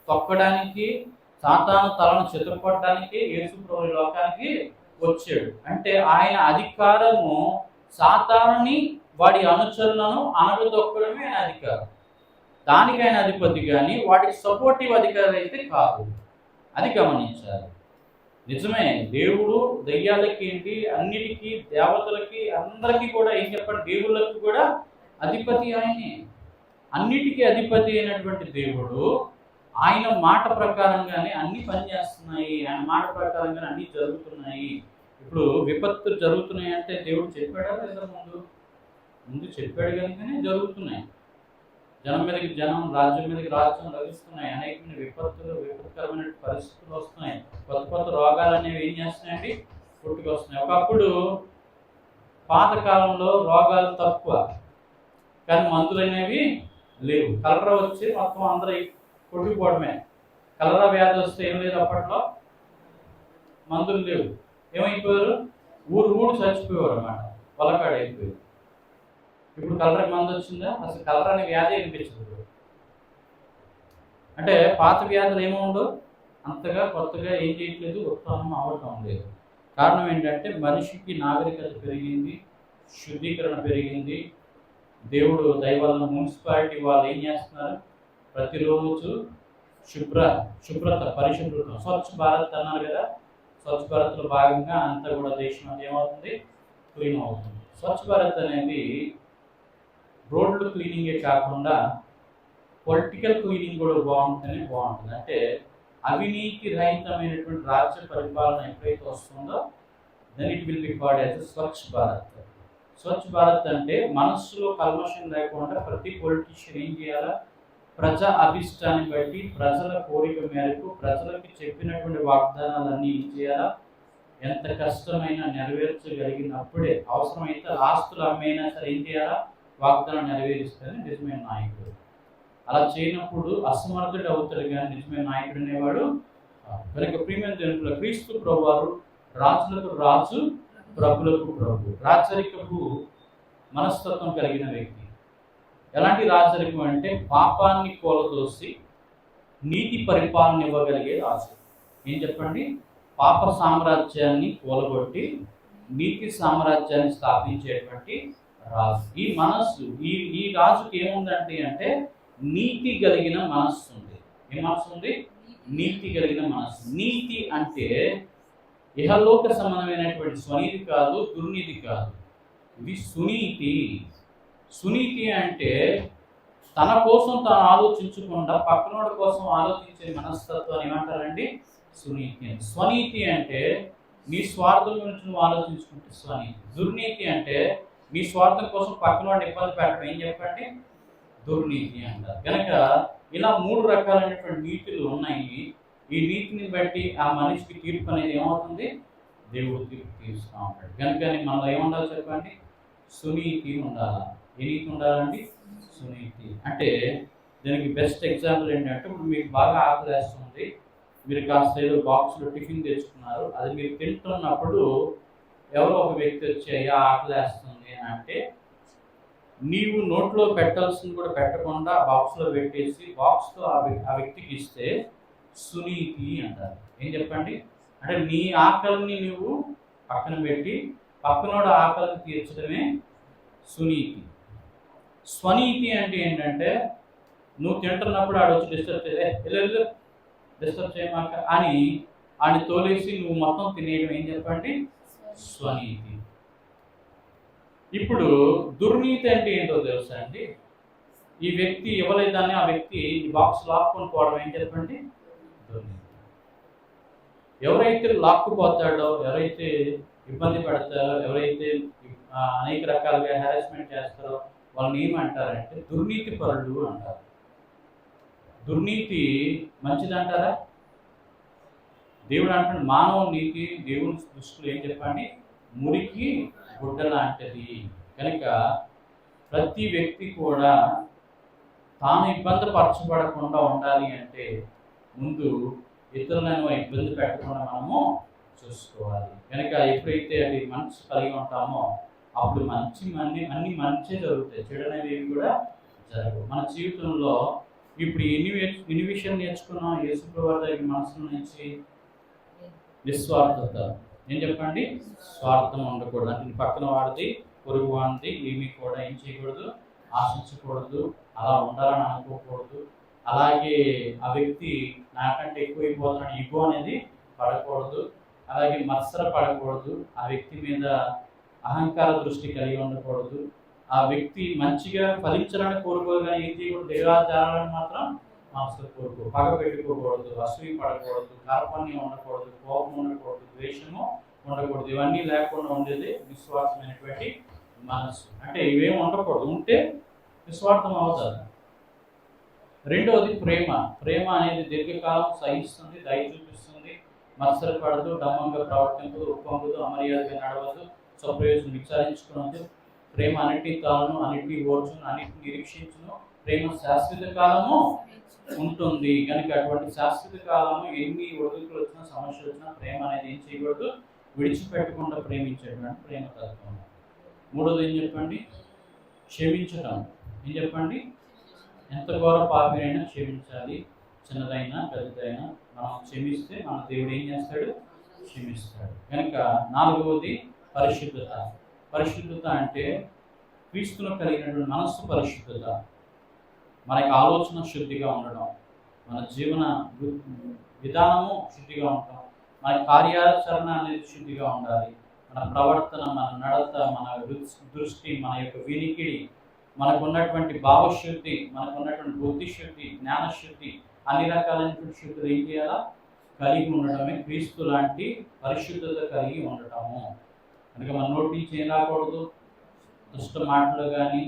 తొక్కడానికి, సాతాను తలను చెతుపడడానికి యేసు ప్రభు లోకానికి వచ్చాడు. అంటే ఆయన అధికారము సాతానుని వాడి అనుచరులను అణగదొక్కడమే ఆయన అధికారం. దానికి ఆయన అధిపతి, కానీ వాటికి సపోర్టివ్ అధికారి అయితే కాదు. అది గమనించాలి. నిజమే, దేవుడు దెయ్యాలకి ఏంటి, అన్నిటికీ, దేవతలకి, అందరికీ కూడా ఏం చెప్పండి, దేవుళ్ళకి కూడా అధిపతి ఆయనే. అన్నిటికీ అధిపతి అయినటువంటి దేవుడు ఆయన మాట ప్రకారంగానే అన్ని పనిచేస్తున్నాయి. ఆయన మాట ప్రకారంగానే అన్ని జరుగుతున్నాయి. ఇప్పుడు విపత్తులు జరుగుతున్నాయి అంటే దేవుడు చెప్పాడా లేదా? ముందు చెప్పాడు కనుకనే జరుగుతున్నాయి. జనం మీదకి జనం, రాజ్యం మీదకి రాజ్యం లభిస్తున్నాయి. అనేకమైన విపత్తులు, విపత్కరమైన పరిస్థితులు వస్తున్నాయి. కొత్త కొత్త రోగాలు అనేవి ఏం చేస్తున్నాయండి, పుట్టుకొస్తున్నాయి. ఒకప్పుడు పాతకాలంలో రోగాలు తక్కువ, కానీ మందులు అనేవి లేవు. కలరా వచ్చి మొత్తం అందరూ కొట్టుకుపోవడమే. కలరా వ్యాధి వస్తే ఏం లేదు, అప్పట్లో మందులు లేవు. ఏమైపోయారు, ఊరు చచ్చిపోయేవారు అన్నమాట, పొలకాడు అయిపోయారు. ఇప్పుడు కలరా మందు వచ్చిందా, అసలు కలరా అనే వ్యాధి అనిపించదు. అంటే పాత వ్యాధులు ఏముండవు, అంతగా కొత్తగా ఏం చేయట్లేదు, ఉత్పన్నం అవ్వటం లేదు. కారణం ఏంటంటే మనిషికి నాగరికత పెరిగింది, శుద్ధీకరణ పెరిగింది. దేవుడు దయవల్ల మున్సిపాలిటీ వాళ్ళు ఏం చేస్తున్నారు, ప్రతిరోజు శుభ్రత, పరిశుభ్రత, స్వచ్ఛ భారత్ అన్నారు కదా. స్వచ్ఛ భారత్లో భాగంగా అంతా కూడా దేశం అంతా ఏమవుతుంది, క్లీన్ అవుతుంది. స్వచ్ఛ భారత్ అనేది రోడ్లు క్లీనింగే కాకుండా పొలిటికల్ క్లీనింగ్ కూడా బాగుంటుంది. అంటే అవినీతి రహితమైనటువంటి రాజ్య పరిపాలన ఎప్పుడైతే వస్తుందో then it will be called as Swachh Bharat. Swachh Bharat అంటే మనస్సులో కల్మషం లేకుండా ప్రతి పొలిటీషియన్ ఏం చేయాలా, ప్రజా అభిష్టాన్ని బట్టి, ప్రజల కోరిక మేరకు, ప్రజలకు చెప్పినటువంటి వాగ్దానాలన్నీ ఏం చేయాలా, ఎంత కష్టమైనా నెరవేర్చగలిగినప్పుడే, అవసరమైతే ఆస్తులు అమ్మైనా సరే ఏం చేయాలా, వాగ్దానం నెరవేరుస్తారని నిజమైన నాయకుడు. అలా చేయనప్పుడు అసమర్థుడు అవుతాడు, కానీ నిజమైన నాయకుడు అనేవాడు. కనుక ప్రియమైన జనుల, క్రీస్తు ప్రభువారు రాజులకు రాజు, ప్రభులకు ప్రభు, రాజరికపు మనస్తత్వం కలిగిన వ్యక్తి. ఎలాంటి రాజరికం అంటే పాపాన్ని కూలదోసి నీతి పరిపాలన ఇవ్వగలిగే రాజు. ఏం చెప్పండి, పాప సామ్రాజ్యాన్ని కూలగొట్టి నీతి సామ్రాజ్యాన్ని స్థాపించేటువంటి రాజు. ఈ మనస్సు, ఈ రాజుకి ఏముందంటే అంటే నీతి కలిగిన మనస్సు ఉంది. ఏ మనస్సు ఉంది, నీతి కలిగిన మనస్సు. నీతి అంటే ఇహలోక సంబంధమైనటువంటి స్వనీతి కాదు, దుర్నీతి కాదు, ఇది సునీతి. సునీతి అంటే తన కోసం తాను ఆలోచించకుండా పక్కనోడి కోసం ఆలోచించే మనస్తత్వాన్ని ఏమంటారండి, సునీతి అని. స్వనీతి అంటే నీ స్వార్థం గురించి నువ్వు ఆలోచించుకుంటే స్వనీతి. దుర్నీతి అంటే నీ స్వార్థం కోసం పక్కనోడిని ఇబ్బంది పెట్టడం ఏం చెప్పండి, దుర్నీతి అంటారు. కనుక ఇలా 3 రకాలైనటువంటి నీతులు ఉన్నాయి. ఈ నీతిని బట్టి ఆ మనిషికి తీర్పు అనేది ఏమవుతుంది, దేవుడు తీర్పు తీరుస్తూ ఉంటాడు. కనుక మనలో ఏముండాలి చెప్పండి, సునీతి ఉండాలి. ఏ నీతి ఉండాలండి, సునీతి. అంటే దీనికి బెస్ట్ ఎగ్జాంపుల్ ఏంటంటే, ఇప్పుడు మీకు బాగా ఆకలేస్తుంది, మీరు కాస్త ఏదో బాక్స్లో టిఫిన్ తెచ్చుకున్నారు, అది మీరు తింటున్నప్పుడు ఎవరో ఒక వ్యక్తి వచ్చి అయ్యా ఆకలేస్తుంది అని అంటే, నీవు నోట్లో పెట్టాల్సింది కూడా పెట్టకుండా బాక్స్లో పెట్టేసి బాక్స్తో ఆ వ్యక్తికి ఇస్తే సునీతి అంటారు. ఏం చెప్పండి, అంటే నీ ఆకలిని నువ్వు పక్కన పెట్టి పక్కనోడు ఆకలిని తీర్చడమే సునీతి. స్వనీతి అంటే ఏంటంటే, నువ్వు తింటున్నప్పుడు ఆడు వచ్చి డిస్టర్బ్ చేయమాక అని ఆడిని తోలేసి నువ్వు మొత్తం తినేయడం ఏం చెప్పండి, స్వనీతి. ఇప్పుడు దుర్నీతి అంటే ఏంటో తెలుసా అండి, ఈ వ్యక్తి ఇవ్వలేదని ఆ వ్యక్తి ఈ బాక్స్ లాక్కొని పోవడం ఏం చెప్పండి, దుర్నీతి. ఎవరైతే లాక్కుపోతాడో, ఎవరైతే ఇబ్బంది పడతారో, ఎవరైతే అనేక రకాలుగా హారాస్మెంట్ చేస్తారో వాళ్ళని ఏమంటారంటే దుర్నీతి పరులు అంటారు. దుర్నీతి మంచిదంటారా? దేవుడు అంటాడు మానవ నీతి దేవుని దృష్టిలో ఏం చెప్పండి, మురికి గుడ్డ లాంటిది. కనుక ప్రతి వ్యక్తి కూడా తాను ఇబ్బంది పరచబడకుండా ఉండాలి అంటే ముందు ఇతరులను ఇబ్బంది పెట్టకుండా మనము చూసుకోవాలి. కనుక ఎప్పుడైతే అది మనసు కలిగి ఉంటామో అప్పుడు అన్ని మంచి జరుగుతాయి, చెడు అనేవి కూడా జరగవు. మన జీవితంలో ఇప్పుడు ఎన్ని విషయాలు నేర్చుకున్నాం యేసుప్రభువు దగ్గర మనసు నుంచి? నిస్వార్థత. ఏం చెప్పండి, స్వార్థం ఉండకూడదు. అంటే పక్కన వాడిది పొరుగు వాడిది ఏమీ కూడా ఏం చేయకూడదు, ఆశించకూడదు, అలా ఉండాలని అనుకోకూడదు. అలాగే ఆ వ్యక్తి నాకంటే ఎక్కువైపోతున్నాడు ఇగో అనేది పడకూడదు. అలాగే మత్సర పడకూడదు, ఆ వ్యక్తి మీద అహంకార దృష్టి కలిగి ఉండకూడదు. ఆ వ్యక్తి మంచిగా ఫలించాలని కోరుకోదు, కానీ ఏం చేయకూడదు, దేవాచారాలను మాత్రం మనసులో కోరుకో. పగ పెట్టుకోకూడదు, అసూయ పడకూడదు, కార్పణ్యం ఉండకూడదు, కోపం ఉండకూడదు, ద్వేషము ఉండకూడదు. ఇవన్నీ లేకుండా ఉండేది నిస్వార్థమైనటువంటి మనసు. అంటే ఇవేమి ఉండకూడదు, ఉంటే నిస్వార్థం అవుతుంది. రెండవది ప్రేమ. ప్రేమ అనేది దీర్ఘకాలం సహిస్తుంది, దయ చూపిస్తుంది, మత్సరపడదు, డమ్మంగా ప్రవర్తించదు, ఉప్పొంగదు, అమర్యాదగా నడవదు, స్వప్రయోజనం విచారించుకున్నదు. ప్రేమ అన్నిటినీ తాను, అన్నిటినీ ఓర్చును, అన్నిటిని నిరీక్షించును. ప్రేమ శాశ్వత కాలము ఉంటుంది కనుక అటువంటి శాశ్వత కాలము ఎన్ని ఒడుకులు వచ్చినా, సమస్యలు వచ్చినా ప్రేమ అనేది ఏం చేయకూడదు, విడిచిపెట్టకుండా ప్రేమించేటువంటి ప్రేమ తత్వం. మూడోది ఏం చెప్పండి? క్షమించడం. ఏం చెప్పండి? ఎంత ఘోర పాపినైనా క్షమించాలి. చిన్నదైనా పెద్దదైనా మనం క్షమిస్తే మన దేవుడు ఏం చేస్తాడు? క్షమిస్తాడు. కనుక నాలుగవది పరిశుద్ధత. పరిశుద్ధత అంటే క్రీస్తును కలిగినటువంటి మనస్సు పరిశుద్ధత. మనకి ఆలోచన శుద్ధిగా ఉండడం, మన జీవన విధానము శుద్ధిగా ఉండటం, మన కార్యాచరణ అనేది శుద్ధిగా ఉండాలి. మన ప్రవర్తన, మన నడత, మన దృష్టి, మన యొక్క వినికిడి, మనకు ఉన్నటువంటి భావశుద్ధి, మనకు ఉన్నటువంటి బుద్ధిశుద్ధి, జ్ఞానశుద్ధి, అన్ని రకాలైనటువంటి శుద్ధులు ఏం చేయాలా? కలిగి ఉండటమే క్రీస్తు లాంటి పరిశుద్ధత కలిగి ఉండటము. కనుక మన నోటి నుంచి ఏం రాకూడదు? దుష్ట మాటలు కానీ,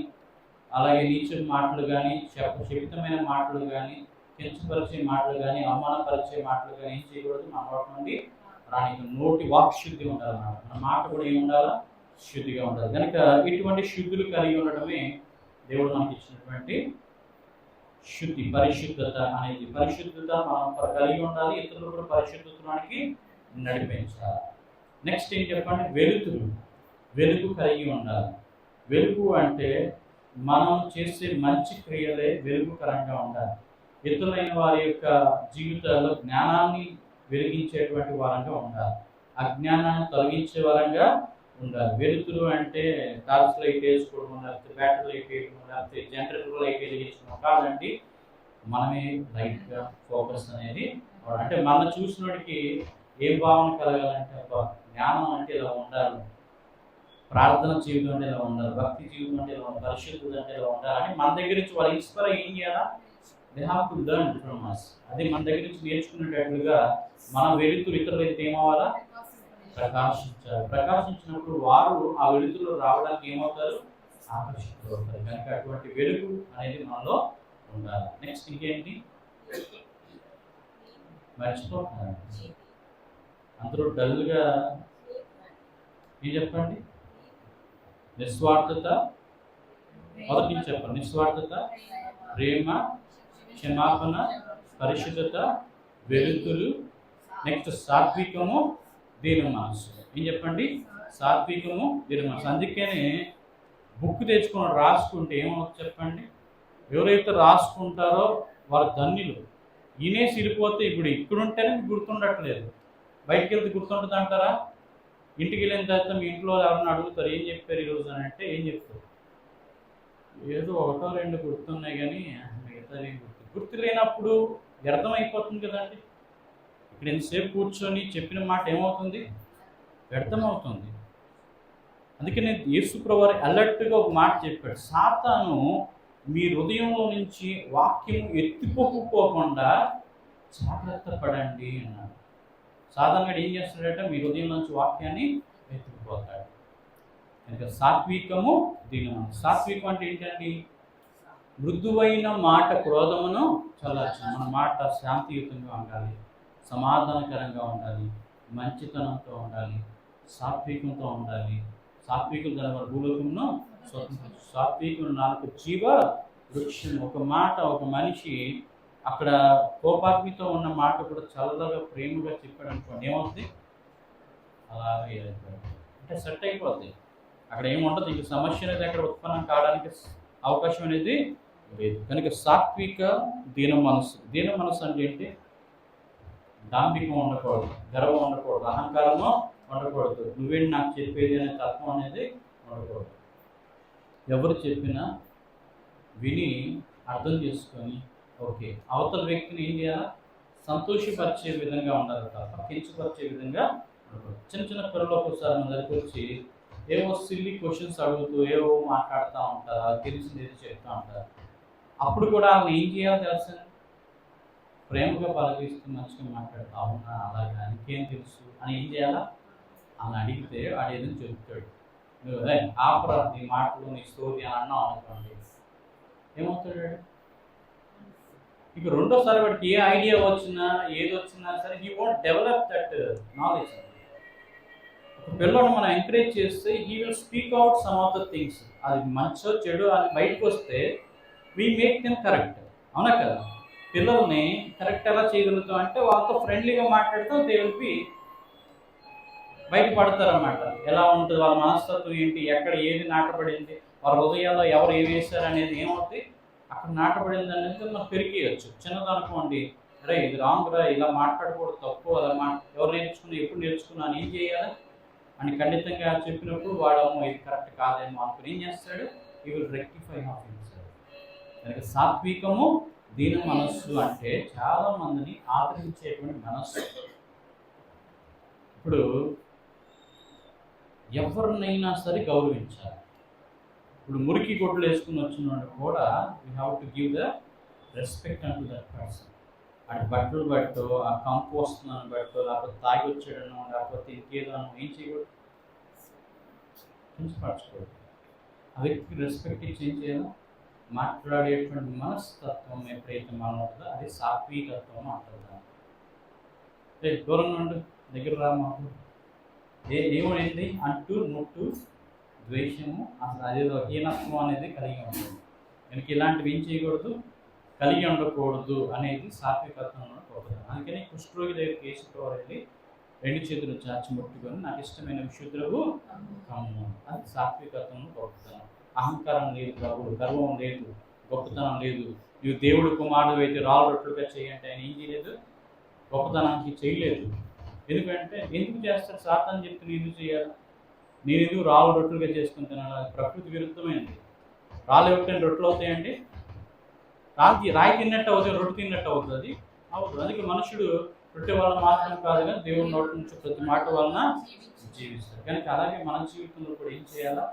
అలాగే నీచ మాటలు కానీ, శపితమైన మాటలు కానీ, కించపరిచే మాటలు కానీ, అవమానపరిచే మాటలు కానీ ఏం చేయకూడదు? మన నోటి నుండి రానికి. నోటి వాక్ శుద్ధి ఉండాలన్నమాట. మన మాట కూడా ఏమి ఉండాలా? శుద్ధిగా ఉండాలి. కనుక ఇటువంటి శుద్ధులు కలిగి ఉండటమే దేవుడు మనకి ఇచ్చినటువంటి శుద్ధి, పరిశుద్ధత అనేది. పరిశుద్ధత మనం కలిగి ఉండాలి, ఇతరులు కూడా పరిశుద్ధతకి నడిపించాలి. నెక్స్ట్ ఏం చెప్పండి? వెలుతురు. వెలుగు కలిగి ఉండాలి. వెలుగు అంటే మనం చేసే మంచి క్రియలే వెలుగుకరంగా ఉండాలి. ఇతరులైన వారి యొక్క జీవితాల్లో జ్ఞానాన్ని వెలిగించేటువంటి వారంగా ఉండాలి, అజ్ఞానాన్ని తొలగించే వారంగా ఉండాలి. వెలుతురు అంటే టార్చ్ లైట్ వేసుకోవడం, లేకపోతే బ్యాటరీ లైట్ వేయడం, లేకపోతే జనరేటర్ లైట్ వెలిగించడం కాదండి. మనమే లైట్గా ఫోకస్ అనేది. అంటే మనం చూసినోడికి ఏం భావన కలగాలంటే, జ్ఞానం అంటే ఇలా ఉండాలి, ప్రార్థన జీవితం అంటే ఇలా ఉండాలి, భక్తి జీవితం అంటే ఇలా ఉండాలి, పరిశుద్ధత అంటే ఇలా ఉండాలి అని మన దగ్గర నుంచి వాళ్ళు ఇన్స్పైర్ ఏం చేయాలా? They have to learn from us. అది మన దగ్గర నుంచి నేర్చుకునేటట్లుగా మనం వెలుతురు ఇతరులైతే ఏమవ్వాలా? ప్రకాశించాలి. ప్రకాశించినప్పుడు వారు ఆ వెలుతురులో రావడానికి ఏమవుతారు? ఆకర్షితులవుతారు. కనుక అటువంటి వెలుగు అనేది మనలో ఉండాలి. నెక్స్ట్ ఇంకేంటి? మర్చిపోతున్నారు అందరూ డల్గా. ఏం చెప్పండి? నిస్వార్థత. మొదటి నుంచి చెప్పండి. నిస్వార్థత, ప్రేమ, క్షమాపణ, పరిశుద్ధత, వెలుతురు. నెక్స్ట్ సాత్వికము, దీన మనసు. ఏం చెప్పండి? సాత్వికము, దీన మనసు. అందుకనే బుక్ తెచ్చుకొని రాసుకుంటే ఏమవుతుంది చెప్పండి? ఎవరైతే రాసుకుంటారో వారు ధన్యులు. ఈనేసి వెళ్ళిపోతే ఇప్పుడు ఇక్కడుంటేనే మీకు గుర్తుండట్లేదు, బయటికి వెళ్తే గుర్తుంటుంది అంటారా? ఇంటికి వెళ్ళిన తర్వాత మీ ఇంట్లో ఎవరైనా అడుగుతారు ఏం చెప్పారు ఈరోజు అని అంటే ఏం చెప్తారు? ఏదో ఒకటో రెండు గుర్తున్నాయి కానీ మిగతా గుర్తు లేనప్పుడు వ్యర్థమైపోతుంది కదండి. ఇక్కడ ఎంతసేపు కూర్చొని చెప్పిన మాట ఏమవుతుంది? వ్యర్థమవుతుంది. అందుకని యేసుప్రభువారు అలర్ట్గా ఒక మాట చెప్పాడు, సాతాను మీ హృదయంలో నుంచి వాక్యం ఎత్తిపోకపోకుండా జాగ్రత్త పడండి అన్నాడు. సాధారణంగా ఏం చేస్తాడంటే మీ హృదయం నుంచి వాక్యాన్ని ఎత్తుకుపోతాడు. ఇంకా సాత్వికము, దీనము. సాత్వికం అంటే ఏంటండి? మృదువైన మాట క్రోధమును చల్లార్చు. మన మాట శాంతియుతంగా ఉండాలి, సమాధానకరంగా ఉండాలి, మంచితనంతో ఉండాలి, సాత్వికంతో ఉండాలి. సాత్వికులు దాని వారి భూలోకంలో స్వతంత్ర. సాత్వికులు నాకు జీవ వృక్షం. ఒక మాట, ఒక మనిషి అక్కడ కోపాగ్నితో ఉన్న మాట కూడా చల్లగా ప్రేమగా చెప్పాడు అనుకోండి, ఏమవుతుంది? అలాగే అంటే సెట్ అయిపోద్ది. అక్కడ ఏముండదు, ఇంక సమస్య అనేది అక్కడ ఉత్పన్నం కావడానికి అవకాశం అనేది లేదు. కనుక సాత్విక, దీన మనసు. దీన మనసు అంటే ఏంటి? దాంభికం ఉండకూడదు, గర్వం ఉండకూడదు, అహంకారము ఉండకూడదు, నువ్వేంటి నాకు చెప్పేది అనే తత్వం అనేది ఉండకూడదు. ఎవరు చెప్పినా విని అర్థం చేసుకొని ఓకే అవతల వ్యక్తిని ఏం చేయాలా? సంతోషపరిచే విధంగా ఉండాలి తప్ప కించపరిచే విధంగా ఉండకూడదు. చిన్న చిన్న పిల్లలు ఒకసారి మన దగ్గరికి వచ్చి ఏవో సిల్లీ క్వశ్చన్స్ అడుగుతూ ఏవో మాట్లాడుతూ ఉంటారు, అది తెలిసింది ఏదో చెప్తూ ఉంటారు. అప్పుడు కూడా వాళ్ళని ఏం చేయాలో తెలుసు? ప్రేమగా పలకరిస్తూ మంచిగా మాట్లాడుతూ అవునా అలాగా నీకేం తెలుసు అని ఏం చేయాలా? అని అడిగితే వాడు ఏదో చెప్తాడు. నువ్వు ఆపరా నీ మాటలు, నీ స్టోరీ అని అన్నావు అనుకోండి, ఏమవుతాడు? ఇక రెండోసారి వాడికి ఏ ఐడియా వచ్చినా ఏది వచ్చినా సరే he won't develop that knowledge. ఒక పిల్లలను మనం ఎంకరేజ్ చేస్తే he will speak out some of the things. అది మంచో చెడు అది బయటకు వస్తే వీ మేక్ దెమ్ కరెక్ట్. అవునా కదా? పిల్లల్ని కరెక్ట్ ఎలా చేయగలుగుతాం అంటే వాళ్ళతో ఫ్రెండ్లీగా మాట్లాడుతూ దే విల్ బి బయటపడతారన్నమాట. ఎలా ఉంటుంది వాళ్ళ మనస్తత్వం ఏంటి, ఎక్కడ ఏది నాటబడింది, వాళ్ళ హృదయాల్లో ఎవరు ఏమి వేశారు అనేది ఏమవుతుంది అక్కడ నాటబడింది అనేది మనం పెరిగేయచ్చు. చిన్నదనుకోండి, అరే ఇది రాంగ్ రా, ఇలా మాట్లాడకూడదు, తప్పు, అలా ఎవరు నేర్చుకున్నా ఎప్పుడు నేర్చుకున్నాను ఏం చేయాలి అని ఖండితంగా చెప్పినప్పుడు వాడేమో ఇది కరెక్ట్ కాదేమో అనుకుని ఏం చేస్తాడు, ఈ విల్ రెక్టిఫై హాఫ్ హిమ్సెల్ఫ్. కనుక సాత్వికము దీన మనస్సు అంటే చాలా మందిని ఆదరించేటువంటి మనస్సు. ఇప్పుడు ఎవరినైనా సరే గౌరవించాలి. ఇప్పుడు మురికి గొడ్లు వేసుకుని వచ్చిన కూడా we have to give the respect అంటూ దట్ పర్సన్. అటు బట్టలు బట్టో, ఆ కంపు వస్తున్నాను బట్టో, లేకపోతే తాగి వచ్చాడనో, లేకపోతే ఇంకేదో ఏం చేయకూడదు, కించపరచకూడదు. ఆ వ్యక్తికి రెస్పెక్ట్ ఇచ్చి ఏం చేయాలి, మాట్లాడేటువంటి మనస్తత్వం ఎప్పుడైతే మనం ఉంటుందో అది సాత్వికత్వం అంటుందా. దూరంగా ఉండు, దగ్గర రా, మాకు ఏమైంది అంటూ ముట్టు ద్వేషము అసలు అదేదో హీనత్వం అనేది కలిగి ఉంటుంది. కనుక ఇలాంటివి ఏం చేయకూడదు, కలిగి ఉండకూడదు అనేది సాత్వికత్వంలో గొప్పతనం. అందుకని కుష్ఠరోగి దగ్గర కేసుతో వెళ్ళి 2 చేతులు చాచి ముట్టుకొని నాకు ఇష్టమైన విశుద్ధులకు కమ్ము, అది సాత్వికత్వంలో గొప్పతనం. అహంకారం లేదు, గర్వం లేదు, గొప్పతనం లేదు. నువ్వు దేవుడు కుమారుడు అయితే రాళ్ళు రొట్టులుగా చేయంటే ఆయన ఏం చేయలేదు, గొప్పతనానికి చేయలేదు. ఎందుకంటే ఎందుకు చేస్తాడు సాతాను చెప్తే నేను ఎందుకు చేయాలి, నేను ఎందుకు రాళ్ళు రొట్టులుగా చేసుకుని తినాలి, అది ప్రకృతి విరుద్ధమైనది. రాళ్ళు ఎవరికైనా రొట్టెలు అవుతాయండి, రాయి తిన్నట్టు అవుతుంది, రొట్టె తిన్నట్టు అవుతుంది, అది అవుతుంది. అందుకే మనుషుడు రొట్టె వలన మాత్రం కాదు కానీ దేవుని నోటి నుంచి ప్రతి మాట వలన జీవిస్తాడు. కనుక అలాగే మన జీవితంలో కూడా ఏం చేయాలా,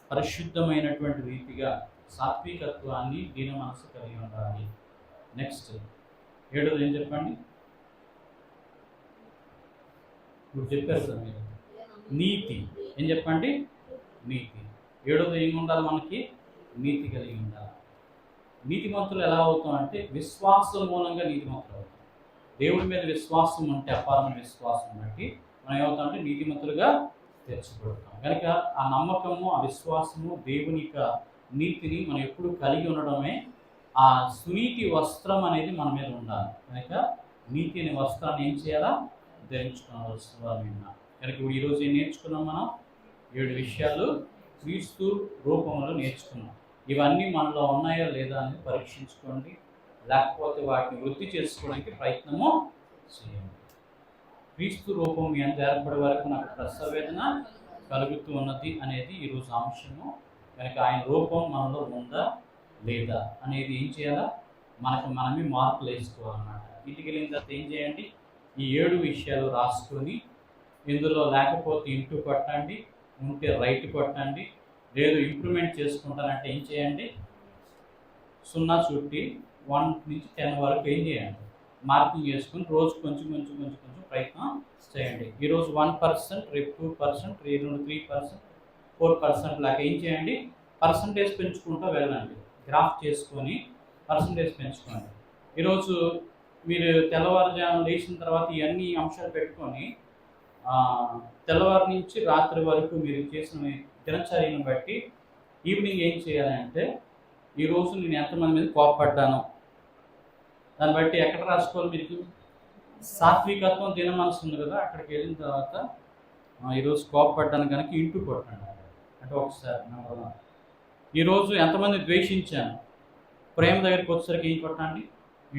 పరిశుద్ధమైనటువంటి రీతిగా సాత్వికత్వాన్ని దీన మనసు కలిగి ఉండాలి. నెక్స్ట్ 7వ ఏం చెప్పండి, ఇప్పుడు చెప్పారు సార్ మీరు, నీతి. ఏం చెప్పండి, నీతి. 7వ ఏమి ఉండాలి, మనకి నీతి కలిగి ఉండాలి. నీతిమంతులు ఎలా అవుతాం అంటే విశ్వాసం మూలంగా నీతిమంతులు అవుతాం. దేవుడి మీద విశ్వాసం ఉంటే, అపారమైన విశ్వాసం బట్టి మనం ఏమవుతాం అంటే నీతిమంతులుగా తెచ్చుకుంటాం. కనుక ఆ నమ్మకము, ఆ విశ్వాసము, దేవుని యొక్క నీతిని మనం ఎప్పుడు కలిగి ఉండడమే ఆ సునీతి వస్త్రం అనేది మన మీద ఉండాలి. కనుక నీతి అనే వస్త్రాన్ని ఏం చేయాలా, ధరించుకోవాల్సిన వారు. కనుక ఈరోజు ఏం నేర్చుకున్నాం, మనం 7 విషయాలు క్రీస్తు రూపంలో నేర్చుకున్నాం. ఇవన్నీ మనలో ఉన్నాయో లేదా అని పరీక్షించుకోండి, లేకపోతే వాటిని వృద్ధి చేసుకోవడానికి ప్రయత్నము చేయండి. క్రీస్తు రూపం మీ అంత ఏర్పడే వరకు నాకు ప్రసవేదన కలుగుతూ ఉన్నది అనేది ఈరోజు అంశము. కనుక ఆయన రూపం మనలో ఉందా లేదా అనేది ఏం చేయాలా, మనమే మార్పులు వేసుకోవాలన్నమాట. ఇంటికి వెళ్ళిన తర్వాత ఏం చేయండి, ఈ 7 విషయాలు రాసుకొని ఇందులో లేకపోతే ఇంటూ కొట్టండి, ఉంటే రైట్ కొట్టండి, లేదు ఇంప్రూవ్మెంట్ చేసుకుంటానంటే ఏం చేయండి, 0 చుట్టి 1 నుంచి 10 వరకు ఏం చేయండి, మార్కింగ్ చేసుకుని రోజు కొంచెం కొంచెం కొంచెం కొంచెం ప్రయత్నం చేయండి. ఈరోజు 1%, రేపు 2%, రేపు 3%, 4% లాగా ఏం చేయండి, పర్సంటేజ్ పెంచుకుంటూ వెళ్ళండి. గ్రాఫ్ చేసుకొని పర్సంటేజ్ పెంచుకోండి. ఈరోజు మీరు తెల్లవారుజాము లేచిన తర్వాత ఇవన్నీ అంశాలు పెట్టుకొని తెల్లవారు నుంచి రాత్రి వరకు మీరు చేసిన దినచర్యను బట్టి ఈవినింగ్ ఏం చేయాలంటే, ఈరోజు నేను ఎంతమంది మీద కోపపడ్డాను దాన్ని బట్టి ఎక్కడ రాసుకోవాలి, మీకు సాత్వికత్వం దిన మనసు ఉంది కదా, అక్కడికి వెళ్ళిన తర్వాత ఈరోజు కోపపడ్డాను కనుక ఇంటూ కొట్టండి. అంటే ఒకసారి నెంబర్ 1. ఈరోజు ఎంతమంది ద్వేషించాను, ప్రేమ దగ్గరికి వచ్చేసరికి ఏం కొట్టండి,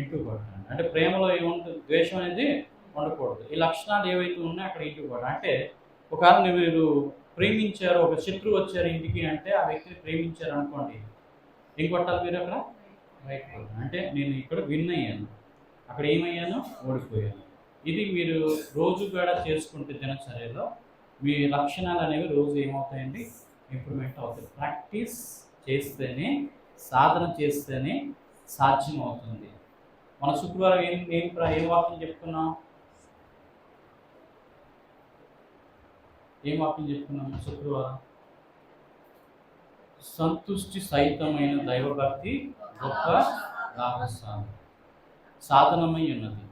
ఇంటూ కొట్టండి. అంటే ప్రేమలో ఏముంటుంది, ద్వేషం అనేది ఉండకూడదు. ఈ లక్షణాలు ఏవైతే ఉన్నాయో అక్కడ ఇంటూ కొట్టండి. అంటే ఒకవేళ మీరు ప్రేమించారు, ఒక శత్రువు వచ్చారు ఇంటికి అంటే ఆ వ్యక్తిని ప్రేమించారు అనుకోండి, ఏం కొట్టాలి మీరు అక్కడ, రైట్ కొట్టాలి. అంటే నేను ఇక్కడ విన్ అయ్యాను, అక్కడ ఏమయ్యాను, ఓడిపోయాను. ఇది మీరు రోజు కూడా చేసుకుంటే దినచర్యలో మీ లక్షణాలు అనేవి రోజు ఏమవుతాయండి, ఇంప్రూవ్మెంట్ అవుతాయి. ప్రాక్టీస్ చేస్తేనే, సాధన చేస్తేనే సాధ్యం అవుతుంది. మన శుక్రవారం ఏం వాక్యం చెప్పుకున్నాం, ఏం వాక్యం చెప్పుకున్నాం శుక్రవారం, సంతుష్టి సహితమైన దైవభక్తి గొప్ప లాభసాధనం. సాధనమై ఉన్నది.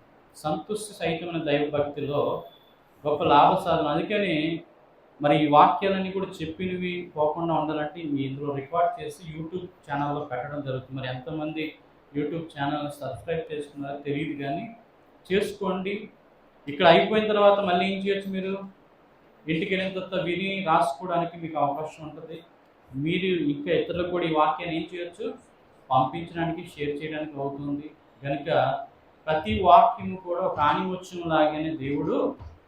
సంతుష్టి సహితమైన దైవభక్తిలో గొప్ప లాభ సాధన. అందుకని మరి ఈ వాక్యాలన్నీ కూడా చెప్పినవి పోకుండా ఉండాలంటే ఇందులో రికార్డ్ చేసి యూట్యూబ్ ఛానల్లో పెట్టడం జరుగుతుంది. మరి ఎంతమంది యూట్యూబ్ ఛానల్ని సబ్స్క్రైబ్ చేసుకున్నారో తెలియదు, కానీ చేసుకోండి. ఇక్కడ అయిపోయిన తర్వాత మళ్ళీ ఏం చేయొచ్చు, మీరు ఇంటికి వెళ్ళిన తర్వాత విని రాసుకోవడానికి మీకు అవకాశం ఉంటుంది. మీరు ఇంకా ఇతరులకు కూడా ఈ వాక్యాన్ని ఏం చేయొచ్చు, పంపించడానికి, షేర్ చేయడానికి అవుతుంది. కనుక ప్రతి వాక్యము కూడా ఒక ఆణిముత్యం లాగానే దేవుడు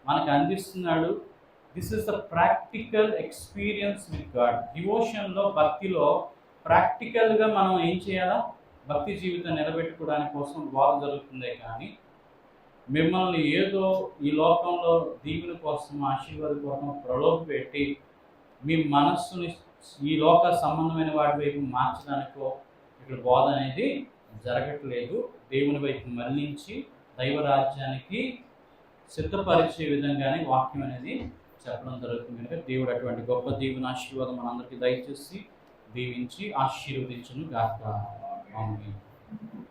మనకు అందిస్తున్నాడు. This is the practical experience with God. డివోషన్లో, భక్తిలో ప్రాక్టికల్గా మనం ఏం చేయాలా, భక్తి జీవితం నిలబెట్టుకోవడానికి కోసం బాగా జరుగుతుందే కానీ మిమ్మల్ని ఏదో ఈ లోకంలో దీవుల కోసం, ఆశీర్వాదం కోసం ప్రలోభపెట్టి మీ మనస్సుని ఈ లోక సంబంధమైన వాటి వైపు మార్చడానికో ఇక్కడ బోధ అనేది జరగట్లేదు. దేవుని వైపు మళ్ళించి దైవరాజ్యానికి సిద్ధపరిచే విధంగానే వాక్యం అనేది చెప్పడం జరుగుతుంది. కనుక దేవుడు అటువంటి గొప్ప దీవుని ఆశీర్వాదం మనందరికీ దయచేసి దీవించి ఆశీర్వదించును గాక. ఆమేన్.